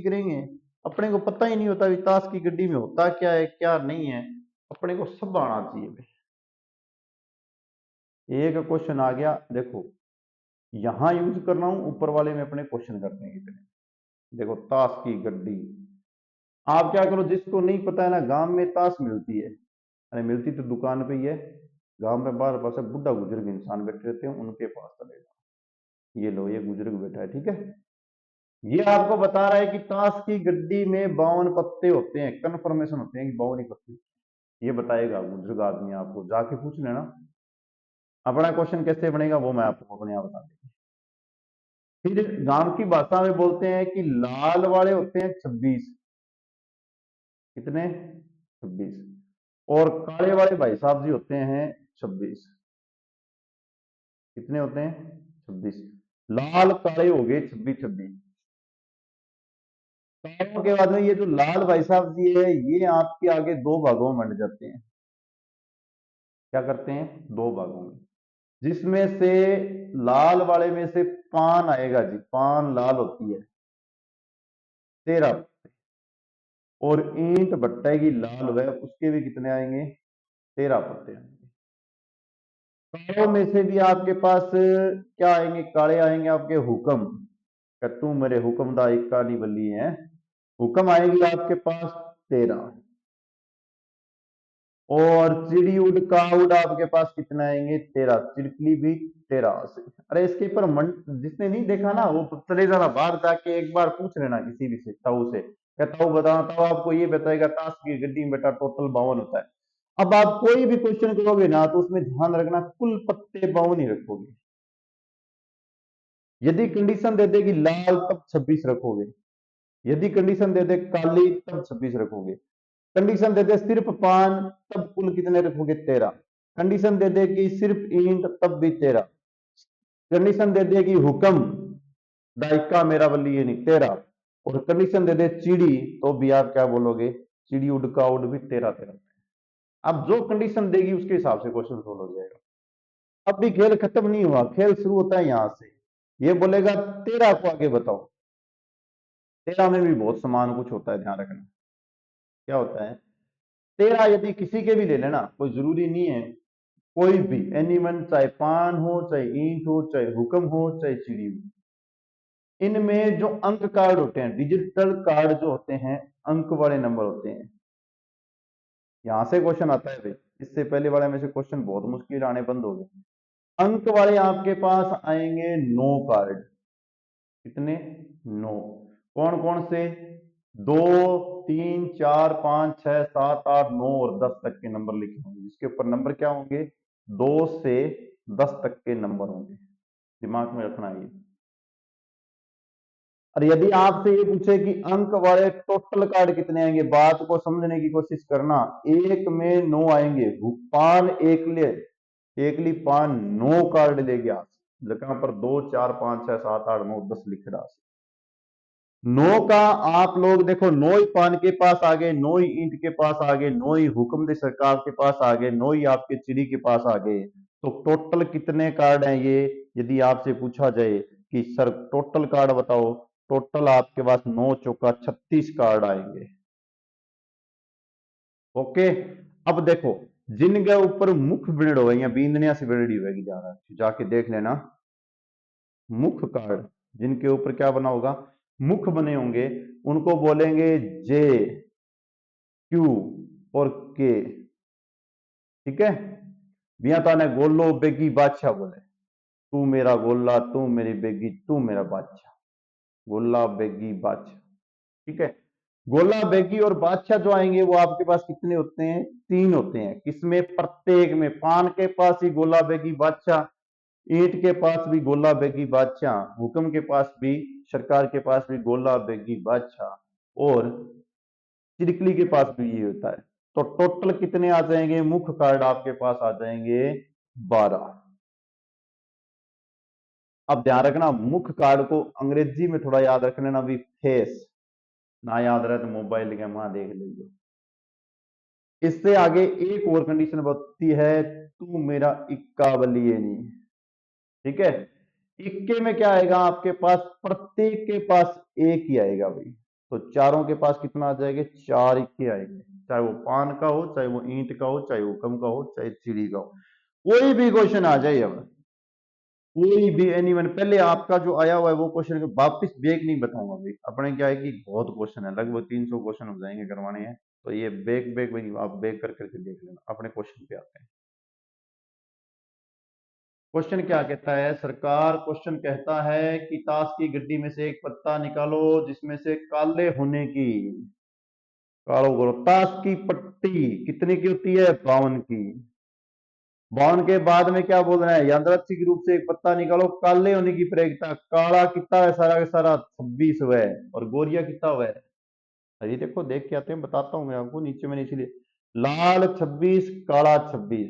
करेंगे, अपने को पता ही नहीं होता भी ताश की गड्डी में होता क्या है क्या नहीं है, अपने को सब आना चाहिए भाई। एक क्वेश्चन आ गया, देखो यहां यूज कर रहा हूं, ऊपर वाले में अपने क्वेश्चन करते हैं कितने। देखो ताश की गड्डी, आप क्या करो, जिसको नहीं पता है ना, गांव में ताश मिलती है, अरे मिलती तो दुकान पे ही है, गांव में बार बार से बुढ़ा बुजुर्ग इंसान बैठे रहते हैं, उनके पास चलेगा। ये लो ये बुजुर्ग बैठा है, ठीक है, ये आपको बता रहा है कि ताश की गड्डी में 52 पत्ते होते हैं, कंफर्मेशन होते हैं कि 52 पत्ते, ये बताएगा बुजुर्ग आदमी, आपको जाके पूछ लेना। अपना क्वेश्चन कैसे बनेगा वो मैं आपको अपने आप बता दूंगा। फिर गांव की भाषा में बोलते हैं कि लाल वाले होते हैं 26। कितने? 26। और काले वाले भाई साहब जी होते हैं 26। कितने होते हैं? 26। लाल काले हो गए 26 26। कालों के बाद में ये जो लाल भाई साहब जी है ये आपके आगे दो भागों में बंट जाते हैं। क्या करते हैं? दो भागों में, जिसमें से लाल वाले में से पान आएगा जी, पान लाल होती है 13। और ईंट भट्टे की लाल वह उसके भी कितने आएंगे? 13 पत्ते आएंगे। कालों में से भी आपके पास क्या आएंगे? काले आएंगे आपके हुक्म, कि तू मेरे हुक्म दा इक्का नहीं बल्ली है। हुक्म आएगी आपके पास 13। और चिड़ी उड़ का उड़ आपके पास कितना आएंगे? 13। चिड़कली भी 13 से। अरे इसके ऊपर मन जिसने नहीं देखा ना वो चले जाना बाहर जाके एक बार पूछ लेना किसी भी से, ताऊ से, क्या ताऊ बताना, ताऊ आपको ये बताएगा ताश की गड्डी में बेटा टोटल 52 होता है। अब आप कोई भी क्वेश्चन करोगे ना तो उसमें ध्यान रखना कुल पत्ते 52 ही रखोगे। यदि कंडीशन दे देगी लाल तब 26 रखोगे, यदि कंडीशन दे दे काली तब 26 रखोगे, कंडीशन दे दे सिर्फ पान तब कुल कितने रखोगे? 13। कंडीशन दे दे कि सिर्फ ईंट तब भी 13। कंडीशन दे दे कि हुक्म दायका मेरा बल्ली ये नहीं 13। और कंडीशन दे दे चिड़ी तो भी आप क्या बोलोगे? चिड़ी उड़ का उड़ भी 13 13। अब जो कंडीशन देगी उसके हिसाब से क्वेश्चन सोल्व हो जाएगा। अब भी खेल खत्म नहीं हुआ, खेल शुरू होता है यहां से। ये बोलेगा 13 को आगे बताओ। 13 में भी बहुत समान कुछ होता है, ध्यान रखना। क्या होता है? 13 यदि किसी के भी ले लेना, कोई जरूरी नहीं है, कोई भी एनिमल, चाहे पान हो, चाहे ईंट हो, चाहे हुक्म हो, चाहे चिड़ी हो, इनमें जो अंक कार्ड होते हैं, डिजिटल कार्ड जो होते हैं, अंक वाले नंबर होते हैं। यहां से क्वेश्चन आता है भाई, इससे पहले वाले में से क्वेश्चन बहुत मुश्किल आने बंद हो गए। अंक वाले आपके पास आएंगे 9 कार्ड। कितने? 9। कौन कौन से? 2 3 4 5 6 7 8 9 और 10 तक के नंबर लिखे होंगे, जिसके ऊपर नंबर क्या होंगे? 2 से 10 तक के नंबर होंगे। दिमाग में रखना ये। और यदि आपसे ये पूछे कि अंक वाले टोटल कार्ड कितने आएंगे, बात को समझने की कोशिश करना। एक में 9 आएंगे, पान एक ली पान 9 कार्ड ले गया, जगह पर 2 4 5 6 7 8 9 10 लिख रहा। 9 का आप लोग देखो, 9 ही पान के पास आ गए, 9 ही ईंट के पास आ गए, 9 ही हुक्म दे सरकार के पास आ गए, 9 ही आपके चिड़ी के पास आ गए। तो टोटल कितने कार्ड हैं ये? यदि आपसे पूछा जाए कि सर टोटल कार्ड बताओ, टोटल आपके पास 9 चौका 36 कार्ड आएंगे। ओके। अब देखो, जिनके ऊपर मुख बिड़ हो या बींदनिया से बिरड़ी होगी, ज्यादा जाके देख लेना। मुख कार्ड जिनके ऊपर क्या बना होगा? मुख बने होंगे, उनको बोलेंगे जे, क्यू और के। ठीक है। बिया ताने गोलो बेगी बादशाह बोले, तू मेरा गोला, तू मेरी बेगी, तू मेरा बादशाह। गोला बेगी बादशाह। ठीक है। गोला बेगी और बादशाह जो आएंगे वो आपके पास कितने होते हैं? 3 होते हैं। किसमें? प्रत्येक में। पान के पास ही गोला बेगी बादशाह, ईंट के पास भी गोला बेगी बादशाह, हुक्म के पास भी, सरकार के पास भी गोला बेगी बादशाह, और चिरकली के पास भी ये होता है। तो टोटल कितने आ जाएंगे? मुख्य कार्ड आपके पास आ जाएंगे 12। अब ध्यान रखना, मुख्य कार्ड को अंग्रेजी में थोड़ा याद रख लेना भी, फेस। ना याद रहे तो मोबाइल के वहां देख लीजिए। इससे आगे एक और कंडीशन बनती है, तू मेरा इक्का बलिए नहीं। ठीक है। इक्के में क्या आएगा आपके पास? प्रत्येक के पास एक ही आएगा भाई। तो चारों के पास कितना आ जाएगा? 4 इक्के आएंगे, चाहे वो पान का हो, चाहे वो ईंट का हो, चाहे हुक्म का हो, चाहे चिड़ी का हो। कोई भी क्वेश्चन आ जाए, अब कोई भी एनीवन, पहले आपका जो आया हुआ है वो क्वेश्चन वापस बैक नहीं बताऊंगा भाई। अपने क्या है कि बहुत क्वेश्चन है, लगभग 300 क्वेश्चन हो जाएंगे करवाने हैं, तो ये बैक बैक भाई आप बैक कर करके देख लेना। अपने क्वेश्चन पे आते हैं। क्वेश्चन क्या कहता है? सरकार क्वेश्चन कहता है कि ताश की गड्डी में से एक पत्ता निकालो जिसमें से काले होने की, कालो करो, ताश की पट्टी कितने की होती है? 52 की। 52 के बाद में क्या बोल रहे हैं, यादृच्छिक रूप से एक पत्ता निकालो, काले होने की प्रयोगिता, काला कितना है सारा का सारा 26 हुआ है, और गोरिया कितना हुआ है, अरे देखो देख के आते हैं, बताता हूं मैं आपको, नीचे मैंने इसीलिए लाल 26 काला 26,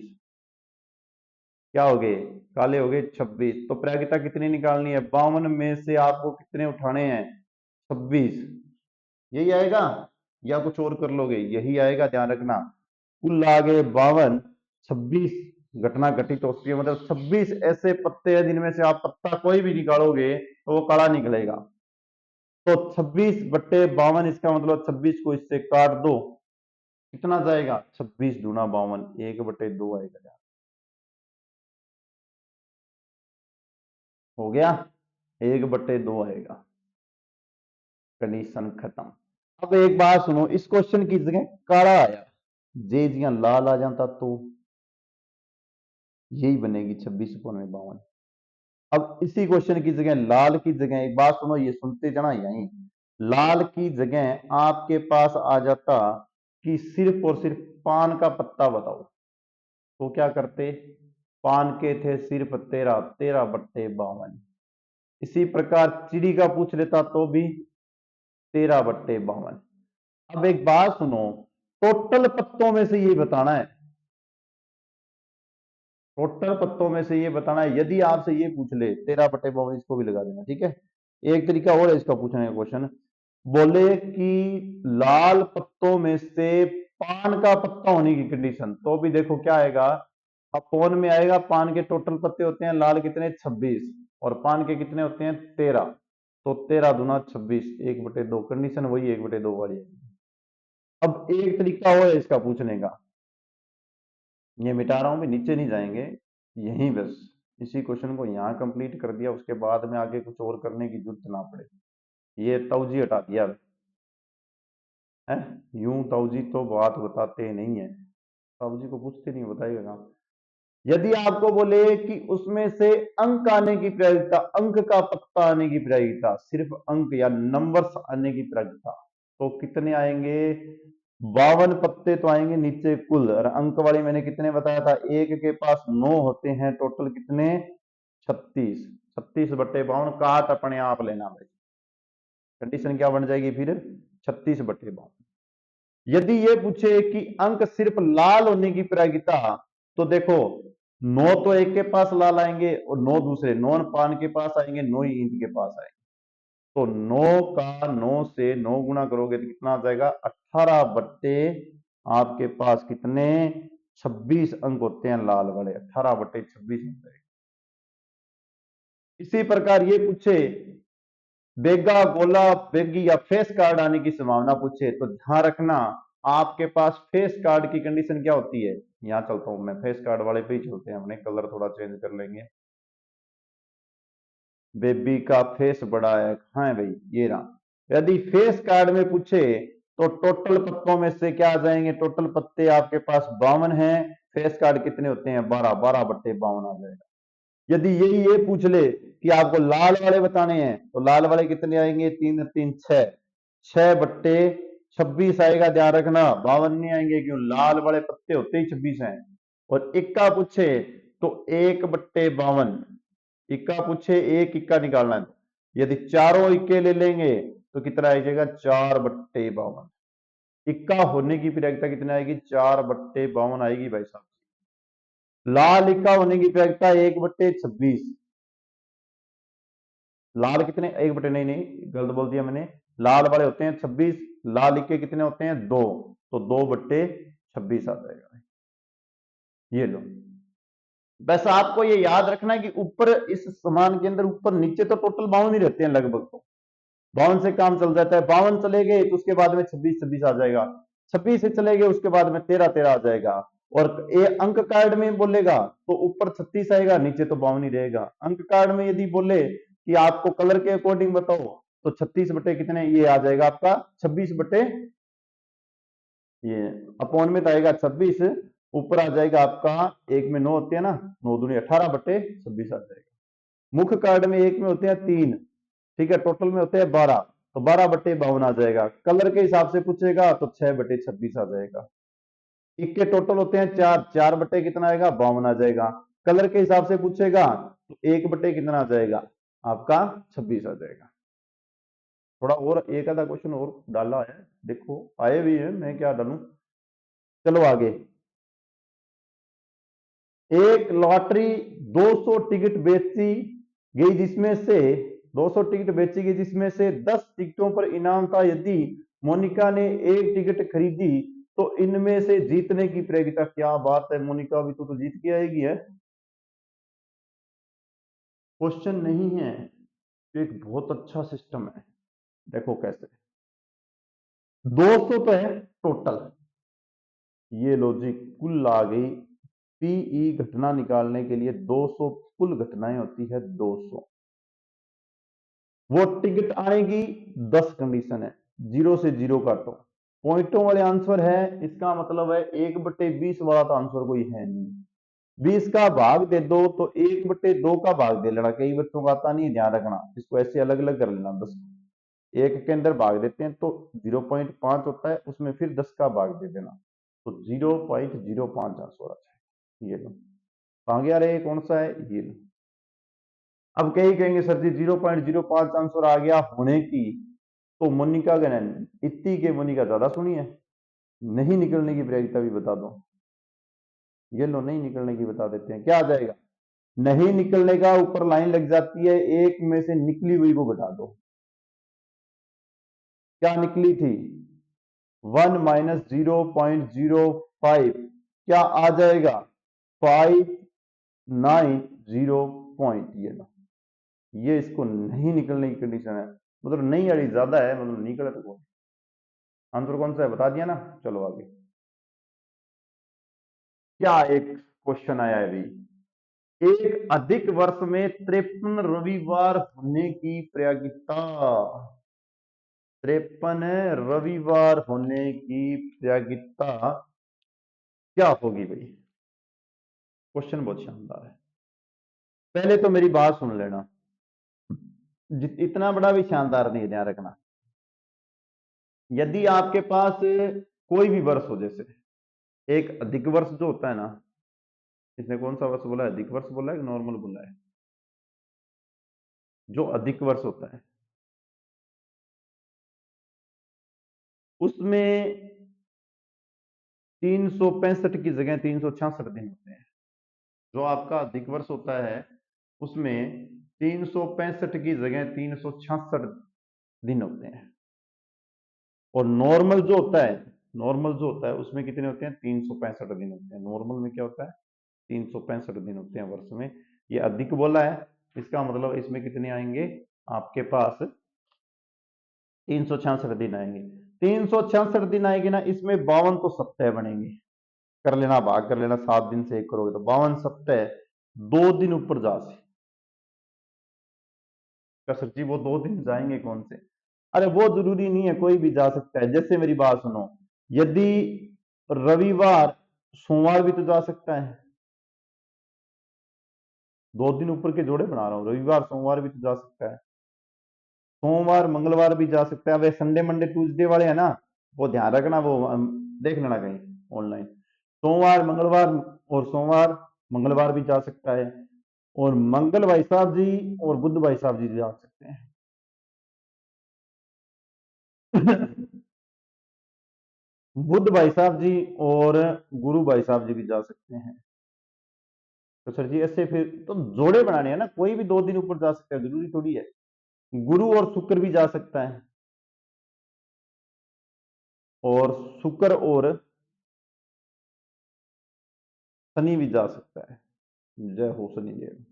क्या हो गए, काले हो गए 26। तो प्रायिकता कितनी निकालनी है, 52 में से आपको कितने उठाने हैं, 26, यही आएगा या कुछ और कर लोगे, यही आएगा, ध्यान रखना। कुल आ गए 52, 26 घटना घटित होती है, मतलब 26 ऐसे पत्ते हैं जिनमें से आप पत्ता कोई भी निकालोगे तो वो काला निकलेगा। तो 26/52, इसका मतलब 26 को इससे काट दो, कितना जाएगा, 26 दूना 52, 1/2 आएगा, हो गया, 1/2 आएगा, कंडीशन खत्म। अब एक बात सुनो, इस क्वेश्चन की जगह काला आया, जे जिया लाल आ जाता तो यही बनेगी 26/52। अब इसी क्वेश्चन की जगह लाल की जगह, एक बात सुनो, ये सुनते जाना, यही लाल की जगह आपके पास आ जाता कि सिर्फ और सिर्फ पान का पत्ता बताओ, तो क्या करते, पान के थे सिर्फ 13, 13/52। इसी प्रकार चिड़ी का पूछ लेता तो भी 13/52। अब एक बात सुनो, टोटल पत्तों में से ये बताना है, टोटल पत्तों में से ये बताना है, यदि आपसे ये पूछ ले 13/52, इसको भी लगा देना, ठीक है। एक तरीका और है इसका पूछने का क्वेश्चन, बोले कि लाल पत्तों में से पान का पत्ता होने की कंडीशन, तो भी देखो क्या आएगा, अपोन में आएगा, पान के टोटल पत्ते होते हैं लाल कितने, 26, और पान के कितने होते हैं, 13, तो 13 दूना 26, 1/2, कंडीशन वही 1/2 वाली है। अब एक तरीका और है इसका पूछने का, ये मिटा रहा हूं, भी नीचे नहीं जाएंगे, यहीं बस इसी क्वेश्चन को यहां कंप्लीट कर दिया, उसके बाद में आगे कुछ और करने की जरूरत ना पड़े, ये तवजी हटा दिया है, यूं तवजी तो बात बताते नहीं है, तवजी को पूछते नहीं, बताइएगा काम। यदि आपको बोले कि उसमें से अंक आने की प्रायिकता, अंक का पत्ता आने की प्रायिकता, सिर्फ अंक या नंबर्स आने की प्रायिकता, तो कितने आएंगे, 52 पत्ते तो आएंगे नीचे कुल, और अंक वाली मैंने कितने बताया था, एक के पास 9 होते हैं, टोटल कितने, 36, 36/52, काट अपने आप लेना भाई, कंडीशन क्या बन जाएगी फिर, 36/52। यदि ये पूछे कि अंक सिर्फ लाल होने की प्रायिकता, तो देखो 9 तो एक के पास लाल आएंगे, और 9 दूसरे, 9 पान के पास आएंगे, 9 ही ईंट के पास आएंगे, तो 9 का 9 से 9 गुना करोगे तो कितना आ जाएगा, 18 बट्टे आपके पास कितने, 26 अंक होते हैं लाल वाले, 18/26 होते हैं। इसी प्रकार ये पूछे बेगा, गोला, बेगी या फेस कार्ड आने की संभावना पूछे, तो ध्यान रखना आपके पास फेस कार्ड की कंडीशन क्या होती है, यहां चलता हूं मैं, फेस कार्ड वाले पे ही चलते हैं, अपने कलर थोड़ा चेंज कर लेंगे, बेबी का फेस बड़ा है, हाँ भाई ये रहा। यदि फेस कार्ड में पूछे तो टोटल पत्तों में से क्या आ जाएंगे, टोटल पत्ते आपके पास 52 हैं, फेस कार्ड कितने होते हैं, 12, 12/52 आ जाएगा। यदि यही ये पूछ ले कि आपको लाल वाले बताने हैं, तो लाल वाले कितने आएंगे, 3 3 6, 6/26 आएगा, ध्यान रखना, 52 नहीं आएंगे, क्यों, लाल वाले पत्ते होते ही 26 हैं। और इक्का पूछे तो 1/52, इक्का पूछे, एक इक्का निकालना है, यदि चारों इक्के ले लेंगे तो कितना आ जाएगा, 4/52, इक्का होने की प्रायिकता कितनी आएगी, 4/52 आएगी भाई साहब। लाल इक्का होने की प्रायिकता 1/26, लाल कितने, 1/, नहीं नहीं गलत बोल दिया मैंने, लाल वाले होते हैं 26, लाल इक्के कितने होते हैं, 2, तो 2/26 आ जाएगा, ये लो। बस आपको ये याद रखना है कि ऊपर इस समान के अंदर ऊपर नीचे तो टोटल 52 ही रहते हैं लगभग, तो 52 से काम चल जाता है, 52 चले गए तो उसके बाद में 26 26 आ जाएगा, 26 से चले गए उसके बाद में 13 13 आ जाएगा, और ये अंक कार्ड में बोलेगा तो ऊपर 36 आएगा, नीचे तो 52 ही रहेगा। अंक कार्ड में यदि बोले कि आपको कलर के अकॉर्डिंग बताओ, तो 36 बटे कितने, ये आ जाएगा आपका 26 बटे, ये अपॉन में तो आएगा 26, ऊपर आ जाएगा आपका, एक में 9 होते हैं ना, 9 दूनी 18/26 आ जाएगा। मुख्य कार्ड में एक में होते हैं 3, ठीक है, टोटल में होते हैं 12, तो 12/52 आ जाएगा। कलर के हिसाब से पूछेगा तो 6/26 आ जाएगा। इक्के टोटल होते हैं 4, 4 बटे कितना आएगा 52 आ जाएगा। कलर के हिसाब से पूछेगा तो 1 बटे कितना आ जाएगा आपका 26 आ जाएगा। थोड़ा और एक आधा क्वेश्चन और डाला है, देखो आए भी है, मैं क्या डालूं। चलो आगे, एक लॉटरी 200 टिकट बेची गई जिसमें से 200 टिकट बेची गई जिसमें से 10 टिकटों पर इनाम था। यदि मोनिका ने एक टिकट खरीदी तो इनमें से जीतने की प्रतियोगिता। क्या बात है मोनिका, अभी तो जीत के आएगी है। क्वेश्चन नहीं है, एक बहुत अच्छा सिस्टम है। देखो कैसे, 200 तो है टोटल, ये लॉजिक कुल आ गई। पीई घटना निकालने के लिए 200 कुल घटनाएं होती है 200। वो टिकट आएगी 10 कंडीशन है, 0 से 0 काटो, पॉइंटों वाले आंसर है, इसका मतलब है 1/20 वाला तो आंसर कोई है नहीं। 20 का भाग दे दो तो 1/2 का भाग दे लेना, कई बच्चों का आता नहीं है, ध्यान रखना, इसको ऐसे अलग अलग कर लेना। 10 एक के अंदर भाग देते हैं तो 0.5 होता है, उसमें फिर 10 का भाग दे देना, तो 0.05 आंसर आता है। ये लो, कहां गया रे, कौन सा है ये लो। अब कई कहेंगे सर जी 0.05 आंसर आ गया होने की, तो मोनिका का इतनी के मोनिका ज्यादा सुनी है। नहीं निकलने की प्रयोगिता भी बता दो, ये लो नहीं निकलने की बता देते हैं, क्या आ जाएगा। नहीं निकलने का ऊपर लाइन लग जाती है, एक में से निकली हुई को घटा दो। क्या निकली थी 1 माइनस 0.05, क्या आ जाएगा 590 पॉइंट। ये लो, ये इसको नहीं निकलने की कंडीशन है, मतलब नहीं अड़ी ज्यादा है, मतलब निकले तो कौन। आंसर कौन सा है बता दिया ना। चलो आगे, क्या एक क्वेश्चन आया है अभी, एक अधिक वर्ष में 53 रविवार होने की प्रयोगिता। 53 रविवार होने की प्रयोगिता क्या होगी भाई। क्वेश्चन बहुत शानदार है, पहले तो मेरी बात सुन लेना, इतना बड़ा भी शानदार नहीं है, ध्यान रखना। यदि आपके पास कोई भी वर्ष हो, जैसे एक अधिक वर्ष जो होता है ना, इसने कौन सा वर्ष बोला है, अधिक वर्ष बोला है कि नॉर्मल बोला है। जो अधिक वर्ष होता है उसमें 365 की जगह 366 दिन होते हैं। जो आपका अधिक वर्ष होता है उसमें 365 की जगह 366 दिन होते हैं। और नॉर्मल जो होता है, नॉर्मल जो होता है उसमें कितने होते हैं 365 दिन होते हैं। नॉर्मल में क्या होता है 365 दिन होते हैं वर्ष में। ये अधिक बोला है, इसका मतलब इसमें कितने आएंगे आपके पास 366 दिन आएंगे। 366 दिन आएंगे ना, इसमें 52 तो सप्ताह बनेंगे। कर लेना, भाग कर लेना, 7 दिन से 1 करोगे तो 52 सप्ताह, 2 दिन ऊपर जा से। सर जी वो 2 दिन जाएंगे कौन से, अरे वो जरूरी नहीं है, कोई भी जा सकता है। जैसे मेरी बात सुनो, यदि रविवार सोमवार भी तो जा सकता है, 2 दिन ऊपर के जोड़े बना रहा हूं, रविवार सोमवार भी तो जा सकता है, सोमवार मंगलवार भी जा सकता है। वे संडे मंडे ट्यूसडे वाले हैं ना, वो ध्यान रखना, वो देख लेना कहीं ऑनलाइन। सोमवार मंगलवार, और सोमवार मंगलवार भी जा सकता है, और मंगल भाई साहब जी और बुद्ध भाई साहब जी जा सकते हैं। बुद्ध भाई साहब जी और गुरु भाई साहब जी भी जा सकते हैं। तो सर जी ऐसे फिर तो जोड़े बनाने हैं ना, कोई भी 2 दिन ऊपर जा सकता है, जरूरी थोड़ी है। गुरु और शुक्र भी जा सकता है, और शुक्र और शनि भी जा सकता है, जय हो शनि देव।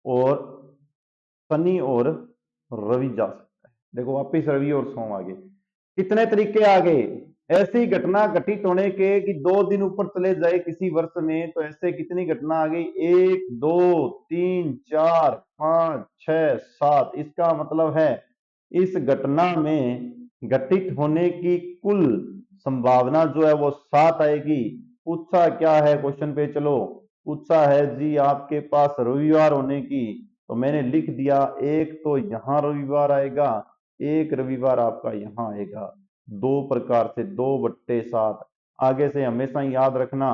और शनि और रवि जा सकता है। देखो वापिस रवि और सोम आ गए, कितने तरीके आ गए। ऐसी घटना घटित होने के कि 2 दिन ऊपर चले जाए किसी वर्ष में, तो ऐसे कितनी घटना आ गई 1 2 3 4 5 6 7। इसका मतलब है इस घटना में घटित होने की कुल संभावना जो है वो 7 आएगी। पूछा क्या है क्वेश्चन पे, चलो पूछा है जी आपके पास रविवार होने की, तो मैंने लिख दिया एक तो यहां रविवार आएगा, एक रविवार आपका यहां आएगा। 2 प्रकार से 2/7 आगे से हमेशा याद रखना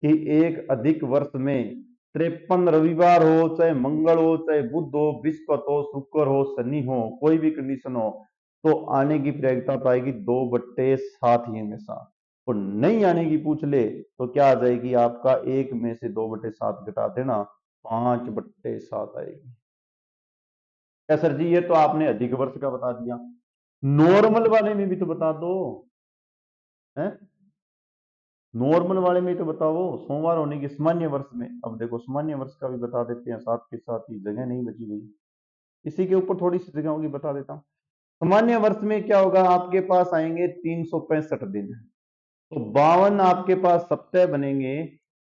कि एक अधिक वर्ष में 53 रविवार हो, चाहे मंगल हो, चाहे बुध हो, बृहस्पति हो, शुक्र हो, शनि हो, कोई भी कंडीशन हो, तो आने की प्रायिकता पाएगी 2/7 ही हमेशा। और नहीं आने की पूछ ले तो क्या आ जाएगी आपका, 1 में से 2/7 घटा देना, 5/7 आएगी। क्या सर जी, ये तो आपने अधिक वर्ष का बता दिया, नॉर्मल वाले में भी तो बता दो है, नॉर्मल वाले में तो बताओ, सोमवार होने की सामान्य वर्ष में। अब देखो सामान्य वर्ष का भी बता देते हैं, साथ के साथ ही जगह नहीं बची गई, इसी के ऊपर थोड़ी सी जगह होगी, बता देता हूँ। सामान्य वर्ष में क्या होगा, आपके पास आएंगे 365 दिन, तो 52 आपके पास सप्ताह बनेंगे,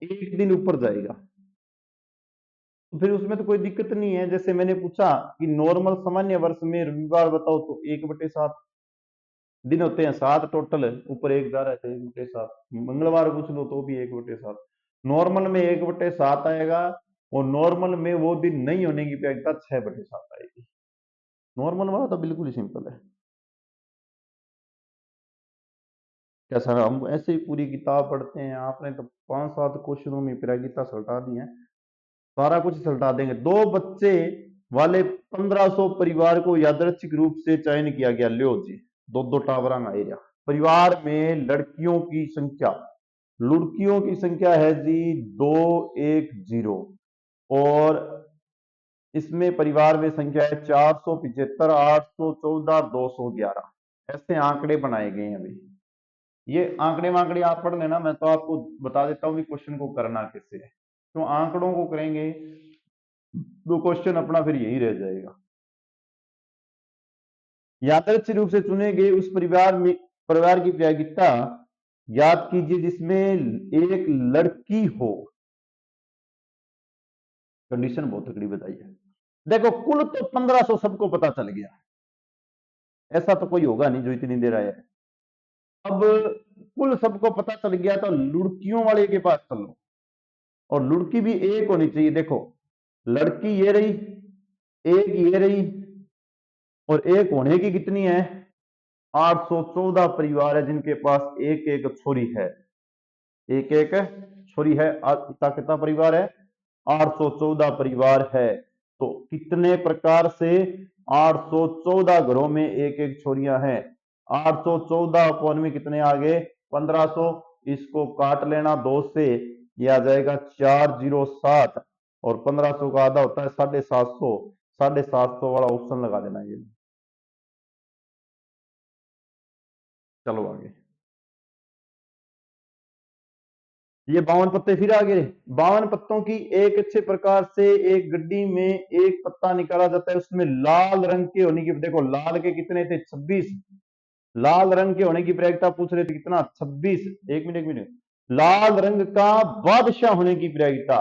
एक दिन ऊपर जाएगा, तो फिर उसमें तो कोई दिक्कत नहीं है। जैसे मैंने पूछा कि नॉर्मल सामान्य वर्ष में रविवार बताओ, तो 1/7 दिन होते हैं, 7 टोटल, ऊपर एक जा रहा है 1/7। मंगलवार पूछ लो तो भी 1/7, नॉर्मल में 1/7 आएगा, और नॉर्मल में वो दिन नहीं होने की प्रायिकता 6/7 आएगी। नॉर्मल वाला तो बिल्कुल ही सिंपल है। क्या सर हम ऐसे ही पूरी किताब पढ़ते हैं, आपने तो 5-7 क्वेश्चनों में प्रायिकता सल्टा दी है, सारा कुछ सल्टा देंगे। 2 बच्चे वाले 1500 परिवार को यादृच्छिक रूप से चयन किया गया, लियो जी, दो टावरा का एरिया। परिवार में लड़कियों की संख्या, लड़कियों की संख्या है जी 210, और इसमें परिवार में संख्या है 475, 814, 211, ऐसे आंकड़े बनाए गए हैं। अभी ये आंकड़े वांकड़े आप पढ़ लेना, मैं तो आपको बता देता हूँ कि क्वेश्चन को करना कैसे है। तो आंकड़ों को करेंगे तो क्वेश्चन अपना फिर यही रह जाएगा। यादृच्छिक रूप से चुने गए उस परिवार की प्रायिकता याद कीजिए जिसमें एक लड़की हो। कंडीशन बहुत तगड़ी बताई है। देखो कुल तो 1500 सबको पता चल गया, ऐसा तो कोई होगा नहीं जो इतनी दे रहा है। अब कुल सबको पता चल गया, तो लड़कियों वाले के पास चलो, और लड़की भी एक होनी चाहिए। देखो लड़की ये रही, एक ये रही, और एक होने की कितनी है, 814 परिवार है जिनके पास एक एक छोरी है, एक एक छोरी है। कितना परिवार है, 814 परिवार है। तो कितने प्रकार से 814 घरों में एक एक छोरियां हैं, 814 अपॉन में कितने आ गए, 1500, इसको काट लेना 2 से, यह आ जाएगा 407, और 1500 का आधा होता है 750, 750 वाला ऑप्शन लगा देना। ये चलो आगे, ये 52 पत्ते फिर आगे, 52 पत्तों की एक अच्छे प्रकार से एक गड्डी में एक पत्ता निकाला जाता है, उसमें लाल रंग के होने की, देखो लाल के कितने थे, 26, लाल रंग के होने की प्रायिकता पूछ रहे थे, कितना, 26। एक मिनट, लाल रंग का बादशाह होने की प्रायिकता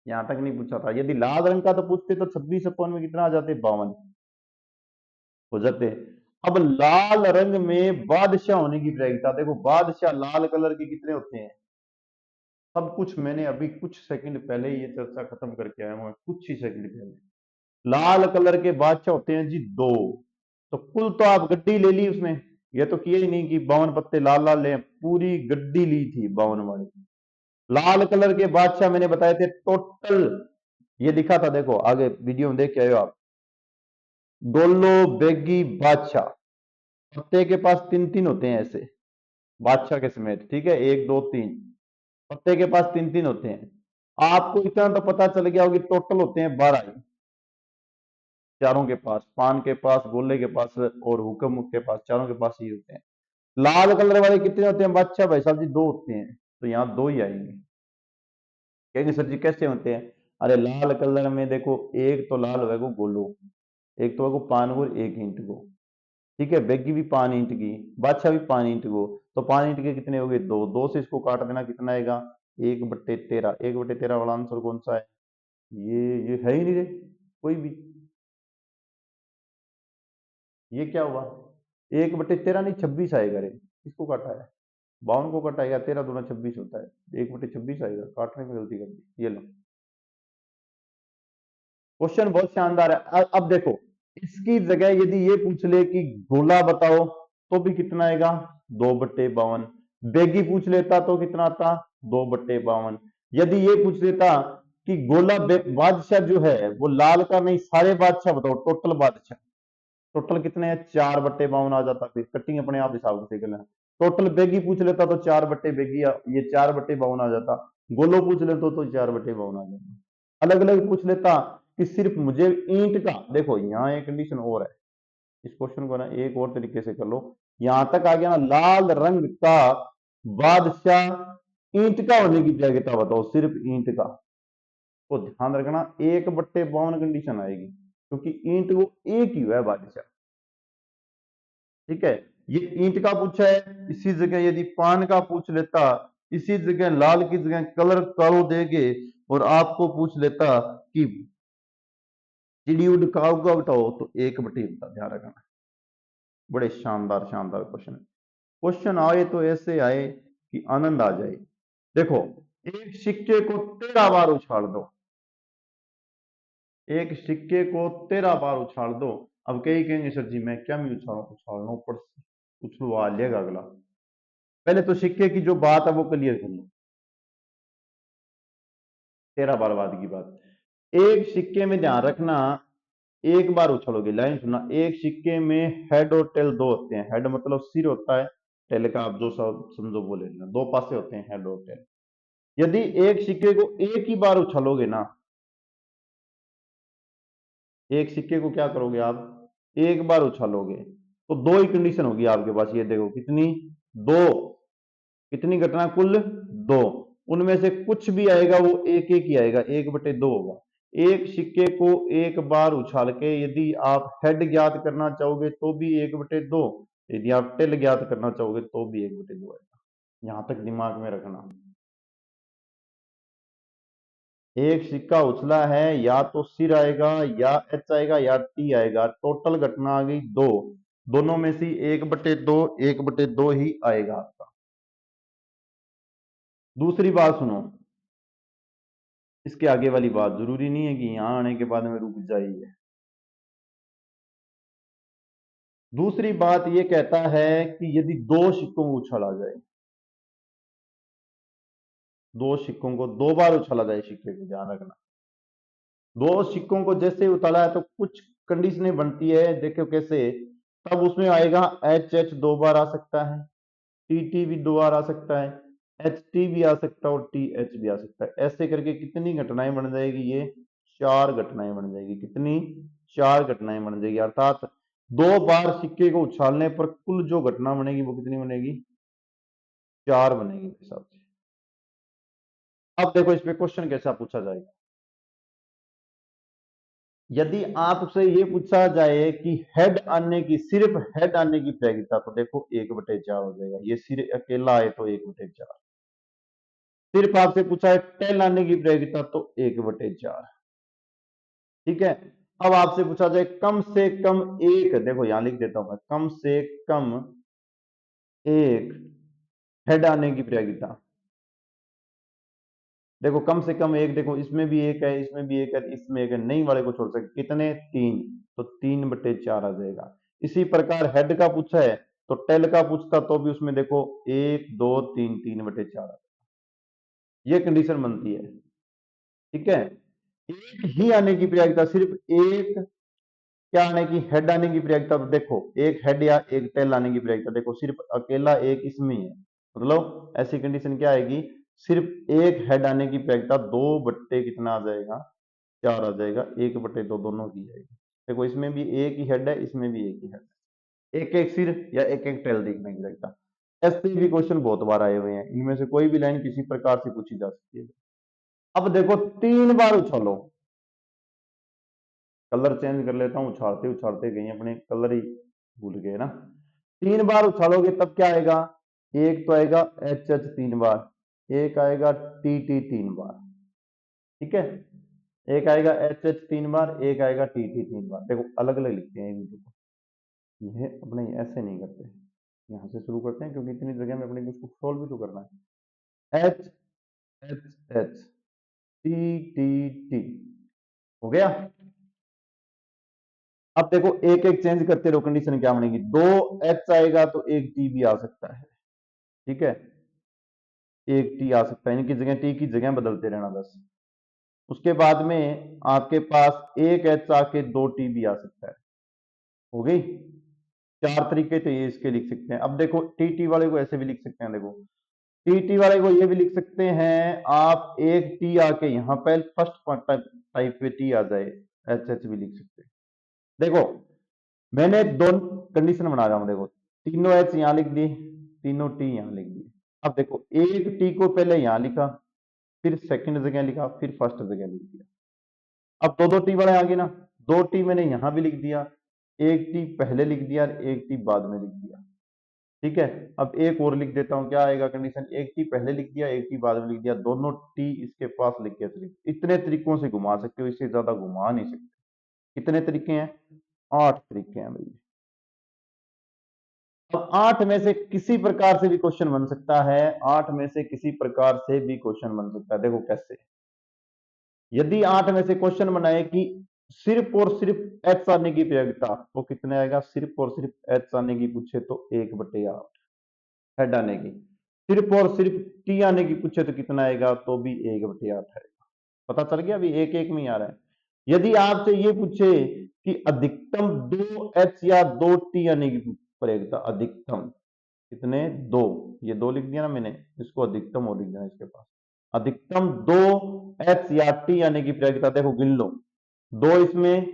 यहां तक नहीं पूछा था, यदि लाल रंग का तो पूछते तो 26 अपॉन में कितना आ जाते, 52 हो जाते। अब लाल रंग में बादशाह होने की प्रायिकता, देखो बादशाह लाल कलर के कितने होते हैं, सब कुछ मैंने अभी कुछ सेकंड पहले ये चर्चा खत्म करके आया हूं, कुछ ही सेकंड पहले। लाल कलर के बादशाह होते हैं जी 2, तो कुल तो आप गड्डी ले ली उसमें, ये तो किया ही नहीं कि 52 पत्ते लाल लाल ले, पूरी गड्डी ली थी 52 वाली। लाल कलर के बादशाह मैंने बताए थे टोटल, ये लिखा था, देखो आगे वीडियो में देख के आए हो आप, डोलो बेगी बादशाह, पत्ते के पास 3-3 होते हैं ऐसे, बादशाह के समेत, ठीक है, 1 2 3 पत्ते के पास 3-3 होते हैं। आपको इतना तो पता चल गया होगा, टोटल होते हैं 12 ही, चारों के पास, पान के पास, गोले के पास और हुक्म के पास, चारों के पास ही होते हैं। लाल कलर वाले कितने होते हैं बादशाह भाई साहब जी, 2 होते हैं, तो यहाँ 2 ही आएंगे। कहेंगे सर जी कैसे होते हैं, अरे लाल कलर में देखो, एक तो लाल होगा गोलो, एक तो होगा पान और 1 इंच को, ठीक है, बेगी भी 5 इंच की, बादशाह भी 5 इंच को, तो 5 इंच के कितने हो गए, 2, 2 से इसको काट देना, कितना आएगा, 1/13, 1/13 वाला आंसर कौन सा है, ये है ही नहीं रे कोई भी, ये क्या हुआ, 1/13 नहीं 26 आएगा रे, किसको काटा है, 52 को कटाएगा, 13 दूना 26 होता है, 1/26 आएगा, काटने में गलती कर दी। ये लो क्वेश्चन बहुत शानदार है। अब देखो इसकी जगह यदि ये पूछ ले कि गोला बताओ, तो भी कितना आएगा, 2/52, बेगी पूछ लेता तो कितना आता, 2/52। यदि ये पूछ लेता कि गोला बादशाह जो है वो लाल का नहीं सारे बादशाह बताओ, टोटल बादशाह, टोटल कितने हैं, 4/52 आ जाता, फिर कटिंग अपने आप हिसाब से कर लेना। टोटल बेगी पूछ लेता तो 4/बेगी, ये 4/52 आ जाता। गोलो पूछ लेता तो 4/52 आ जाता। अलग अलग पूछ लेता कि सिर्फ मुझे ईंट का, देखो यहाँ एक कंडीशन और है, इस क्वेश्चन को ना एक और तरीके से कर लो, यहां तक आ गया ना, लाल रंग का बादशाह ईंट का होने की प्रयोगिता बताओ, सिर्फ ईंट का, तो ध्यान रखना 1/52 कंडीशन आएगी, क्योंकि ईंट वो एक ही है बादशाह। ठीक है, ये ईंट का पूछा है, इसी जगह यदि पान का पूछ लेता, इसी जगह लाल की जगह कलर कालो देगे, और आपको पूछ लेता कि चिड़ी उड़ काऊ का बताओ, तो 1/, ध्यान रखना। बड़े शानदार शानदार क्वेश्चन है। क्वेश्चन आए तो ऐसे आए कि आनंद आ जाए। देखो, एक सिक्के को 13 बार उछाल दो, एक सिक्के को 13 बार उछाल दो। अब कई कहेंगे सर जी मैं क्या मैं उछालना, ऊपर उछलवा लेगा अगला। पहले तो सिक्के की जो बात है वो क्लियर कर लो, 13 बार बाद की बात। एक सिक्के में ध्यान रखना, एक बार उछलोगे, लाइन सुनना, एक सिक्के में हेड और टेल दो होते हैं। हेड मतलब सिर होता है, टेल का आप जो सब समझो बोले लेना, दो पासे होते हैं हेड और टेल। यदि एक सिक्के को एक ही बार उछलोगे ना, एक सिक्के को क्या करोगे आप, एक बार उछालोगे, तो दो ही कंडीशन होगी आपके पास, ये देखो कितनी, दो, कितनी घटना कुल, दो, उनमें से कुछ भी आएगा वो एक एक ही आएगा, 1/2 होगा। एक सिक्के को एक बार उछाल के यदि आप हेड ज्ञात करना चाहोगे तो भी 1/2, यदि आप टेल ज्ञात करना चाहोगे तो भी 1/2 आएगा। यहां तक दिमाग में रखना, एक सिक्का उछला है, या तो सिर आएगा या एच आएगा या टी आएगा, टोटल घटना आ गई दो, दोनों में से 1/2, 1/2 ही आएगा आपका। दूसरी बात सुनो, इसके आगे वाली बात जरूरी नहीं है कि यहां आने के बाद में रुक जाइए। दूसरी बात ये कहता है कि यदि दो सिक्कों को उछाला जाए, दो सिक्कों को दो बार उछाला जाए, सिक्के को ध्यान रखना, दो सिक्कों को जैसे उछाला है तो कुछ कंडीशनें बनती है, देखो कैसे, तब उसमें आएगा एच एच 2 बार आ सकता है, टी टी भी 2 बार आ सकता है, एच टी भी आ सकता है और टी एच भी आ सकता है। ऐसे करके कितनी घटनाएं बन जाएगी, ये 4 घटनाएं बन जाएगी, कितनी, 4 घटनाएं बन जाएगी, अर्थात 2 बार सिक्के को उछालने पर कुल जो घटना बनेगी वो कितनी बनेगी, 4 बनेगी मेरे हिसाब से। अब देखो इस पे क्वेश्चन कैसा पूछा जाएगा, यदि आपसे ये पूछा जाए कि हेड आने की, सिर्फ हेड आने की प्रयोगिता, तो देखो 1/4 हो जाएगा, ये सिर्फ अकेला आए तो 1/4। सिर्फ आपसे पूछा है टेल आने की प्रयोगिता तो 1/4। ठीक है, अब आपसे पूछा जाए कम से कम एक, देखो यहां लिख देता हूं मैं, कम से कम एक हेड आने की प्रयोगिता, देखो कम से कम एक, देखो इसमें भी एक है, इसमें भी एक है, इसमें एक है, नहीं वाले को छोड़ सकते, कितने, 3, तो 3/4 आ जाएगा। इसी प्रकार हेड का पूछा है तो टेल का पूछता तो भी उसमें देखो 1 2 3, 3/4, ये कंडीशन बनती है। ठीक है, एक ही आने की प्रयोगिता, सिर्फ एक क्या आने की, हेड आने की प्रयोगिता, तो देखो एक हेड या एक टेल आने की प्रयोगिता, देखो सिर्फ अकेला एक इसमें ही है, मतलब ऐसी कंडीशन क्या आएगी, सिर्फ एक हेड आने की प्रयोगिता 2 कितना आ जाएगा, 4 आ जाएगा, 1/2 दोनों की आएगी। देखो इसमें भी एक ही हेड है, इसमें भी एक ही हेड है, एक एक सिर या एक एक टेल देखने की प्रयोगिता। ऐसे भी क्वेश्चन बहुत बार आए हुए हैं, इनमें से कोई भी लाइन किसी प्रकार से पूछी जा सकती है। अब देखो 3 बार उछालो, कलर चेंज कर लेता हूं, उछालते उछालते कहीं अपने कलर ही भूल गए ना। 3 बार उछालोगे तब क्या आएगा, एक तो आएगा एच एच 3 बार, एक आएगा टी टी 3 बार। ठीक है, एक आएगा एच एच 3 बार, एक आएगा टी टी 3 बार। देखो अलग अलग लिखते हैं इनको, ये अपने ऐसे नहीं करते, यहां से शुरू करते हैं क्योंकि इतनी जगह में अपने को उसको सोल्व भी तो करना है। H H H T T T, हो गया। अब देखो एक एक चेंज करते रहो, कंडीशन क्या बनेगी, 2 एच आएगा तो एक टी भी आ सकता है, ठीक है, एक टी आ सकता है, इनकी जगह टी की जगह बदलते रहना बस। उसके बाद में आपके पास एक एच आके दो टी भी आ सकता है। हो गई, चार तरीके तो ये इसके लिख सकते हैं। अब देखो टी टी वाले को ऐसे भी लिख सकते हैं, देखो टी टी वाले को ये भी लिख सकते हैं आप, एक टी आके यहाँ पे फर्स्ट टाइप पे टी आ जाए, एच एच भी लिख सकते हैं। देखो मैंने दोनों कंडीशन बना रहा हूं, देखो तीनों एच यहां लिख दिए, तीनों टी यहां लिख दिए। अब देखो एक टी को पहले यहां लिखा, फिर सेकंड जगह लिखा, फिर फर्स्ट जगह लिख दिया। अब दो दो टी वाले आ गए ना, दो टी मैंने यहां भी लिख दिया, एक टी पहले लिख दिया और एक टी बाद में लिख दिया। ठीक है, अब एक और लिख देता हूं, क्या आएगा कंडीशन, एक टी पहले लिख दिया, एक टी बाद में लिख दिया, दोनों टी इसके पास लिख के चले। इतने तरीकों से घुमा सकते हो, इससे ज्यादा घुमा नहीं सकते। कितने तरीके हैं, 8 तरीके हैं भाई। अब 8 में से किसी प्रकार से भी क्वेश्चन बन सकता है, 8 में से किसी प्रकार से भी क्वेश्चन बन सकता है। देखो कैसे, यदि 8 में से क्वेश्चन बनाए कि सिर्फ और सिर्फ एच आने की प्रयोगिता, वो कितने आएगा, सिर्फ और सिर्फ एच आने की पूछे तो 1/8 हेड आने की, सिर्फ और सिर्फ टी आने की पूछे तो कितना आएगा, तो भी 1/8 आएगा। पता चल गया, अभी एक एक में ही आ रहा है। यदि आपसे ये पूछे कि अधिकतम 2 एच या 2 टी आने की प्रयोगिता, अधिकतम कितने, 2, ये 2 लिख दिया ना मैंने, इसको अधिकतम और लिख देना इसके पास, अधिकतम 2 एच या टी आने की प्रयोगिता। देखो गिन लो, 2 इसमें,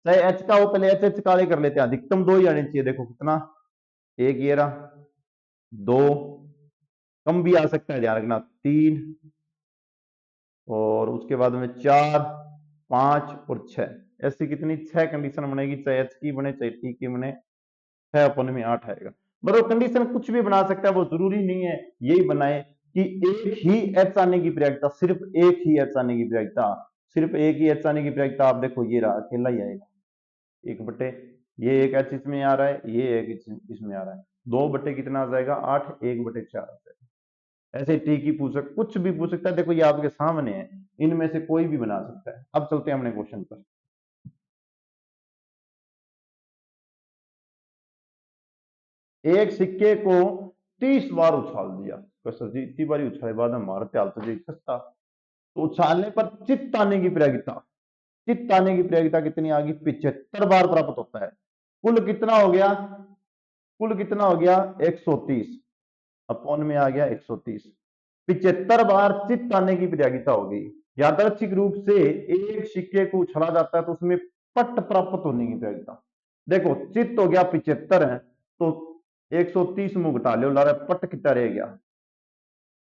चाहे एच का हो, पहले एच एच काले कर लेते हैं, अधिकतम 2 ही आने चाहिए। देखो कितना, एक ये रहा, 2, कम भी आ सकता है ध्यान रखना, 3, और उसके बाद में 4, 5 और 6, ऐसी कितनी, 6 कंडीशन बनेगी, चाहे एच की बने चाहे टी की बने, 6 अपन में 8 आएगा। मतलब कंडीशन कुछ भी बना सकता है, वो जरूरी नहीं है यही बनाए कि एक ही एच आने की प्रयोगिता, सिर्फ एक ही एच आने की प्रयोगिता, सिर्फ एक ही एच आने की प्रयोगिता। आप देखो ये रहा, अकेला ही आएगा, 1/, ये एक एच इसमें आ रहा है, ये एक इसमें आ रहा है, 2/, कितना आ जाएगा, 8, 1/4 आ जाएगा। ऐसे टी की पूछ सकता, कुछ भी पूछ सकता है, देखो ये आपके सामने है, इनमें से कोई भी बना सकता है। अब चलते हैं अपने क्वेश्चन पर। एक सिक्के को 30 बार उछाल दिया, तो सर जी इतनी बारी उछाले बाद हमारा त्याल तो जी सस्ता, तो उछालने पर चित्त आने की प्रयोगिता, चित्त आने की प्रयोगिता कितनी आ गई, 75 बार प्राप्त होता है। कुल कितना हो गया, कुल कितना हो गया, 130, अपॉन में आ गया 130, 75 बार चित्त आने की प्रयोगिता हो गई। यादृच्छिक रूप से एक सिक्के को उछाला जाता है तो उसमें पट प्राप्त होने की प्रयोगिता। देखो चित्त हो गया 75 है, तो 130 मुंह घटा लो, ला पट कितना रह गया,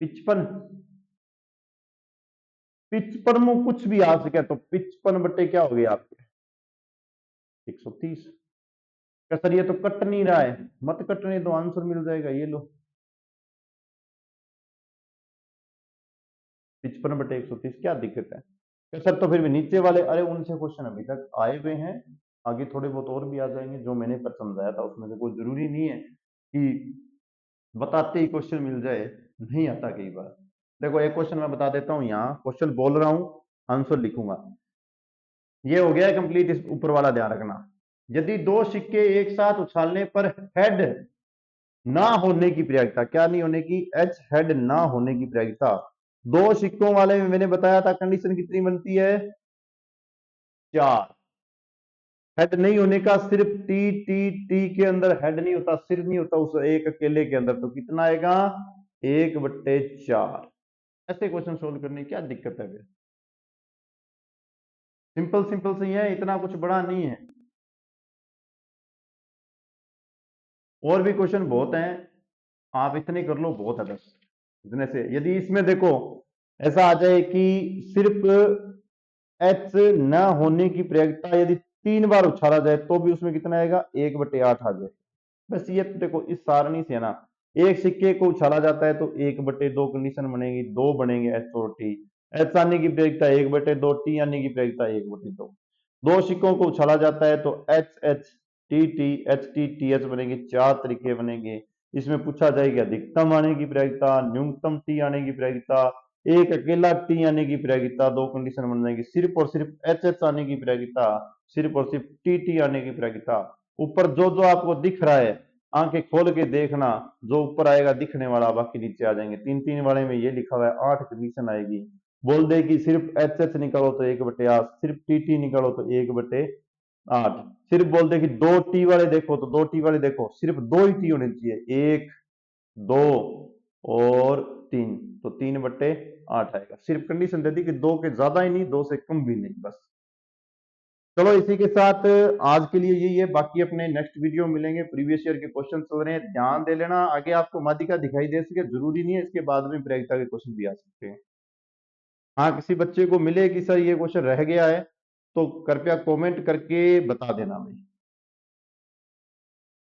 55, 55 मुंह कुछ भी आ सके, तो 55 क्या हो गया आपके, 130। सर ये तो कट नहीं रहा है, मत कटने तो आंसर मिल जाएगा, ये लो 55/130, क्या दिक्कत है। सर तो फिर भी नीचे वाले, अरे उनसे क्वेश्चन अभी तक आए हुए हैं, आगे थोड़े बहुत और भी आ जाएंगे, जो मैंने पर समझाया था उसमें से कोई जरूरी नहीं है कि बताते ही क्वेश्चन मिल जाए, नहीं आता कई बार। देखो एक क्वेश्चन मैं बता देता हूं, यहाँ क्वेश्चन बोल रहा हूं, आंसर लिखूंगा। ये हो गया कंप्लीट, इस ऊपर वाला ध्यान रखना। यदि दो सिक्के एक साथ उछालने पर हेड ना होने की प्रयोगिता, क्या नहीं होने की, एच हेड ना होने की प्रयोगिता, दो सिक्कों वाले में मैंने बताया था कंडीशन कितनी बनती है, 4। हेड नहीं होने का, सिर्फ टी टी टी के अंदर हेड नहीं होता, सिर नहीं होता उस एक अकेले के अंदर, तो कितना आएगा, 1/4। ऐसे क्वेश्चन सोल्व करने की क्या दिक्कत है, सिंपल सिंपल से ही है, इतना कुछ बड़ा नहीं है। और भी क्वेश्चन बहुत हैं, आप इतने कर लो बहुत है बस, इतने से। यदि इसमें देखो ऐसा आ जाए कि सिर्फ एच न होने की प्रयोगिता यदि 3 बार उछाला जाए तो भी उसमें कितना आएगा, 1/8 आ जाए। बस ये तो देखो इस सारणी से है ना, एक सिक्के को उछाला जाता है तो 1/2 कंडीशन बनेगी, दो बनेंगे एच और टी, एच आने की प्रयोगिता 1/2, टी आने की प्रयोगिता 1/2। दो सिक्कों को उछाला जाता है तो H H T T, H T T H बनेंगे, 4 तरीके बनेंगे। इसमें पूछा जाएगा अधिकतम आने की प्रयोगिता, न्यूनतम टी आने की प्रयोगिता, एक अकेला टी आने की प्रयोगिता, दो कंडीशन बन जाएगी, सिर्फ और सिर्फ एच एच आने की प्रयोगिता, सिर्फ और सिर्फ टी टी आने की प्रयोगिता। ऊपर जो जो आपको दिख रहा है आंखें खोल के देखना, जो ऊपर आएगा दिखने वाला बाकी नीचे आ जाएंगे। 3-3 वाले में ये लिखा हुआ है 8 कंडीशन आएगी। बोल दे कि सिर्फ एच एच निकालो तो 1/8, सिर्फ टी टी निकालो तो 1/8, सिर्फ बोल दे कि 2 टी वाले देखो तो 2 टी वाले देखो, सिर्फ 2 ही टी होने चाहिए, 1 2 और 3, तो 3/8 आएगा। सिर्फ कंडीशन दे दी कि 2 के ज्यादा ही नहीं, 2 से कम भी नहीं, बस। चलो इसी के साथ आज के लिए यही है, बाकी अपने नेक्स्ट वीडियो मिलेंगे। प्रीवियस ईयर के क्वेश्चन चल रहे हैं, ध्यान दे लेना। आगे आपको माध्यिका दिखाई दे सके जरूरी नहीं है, इसके बाद में प्रायिकता के क्वेश्चन भी आ सकते हैं। हाँ, किसी बच्चे को मिले कि सर ये क्वेश्चन रह गया है, तो कृपया कमेंट करके बता देना भाई।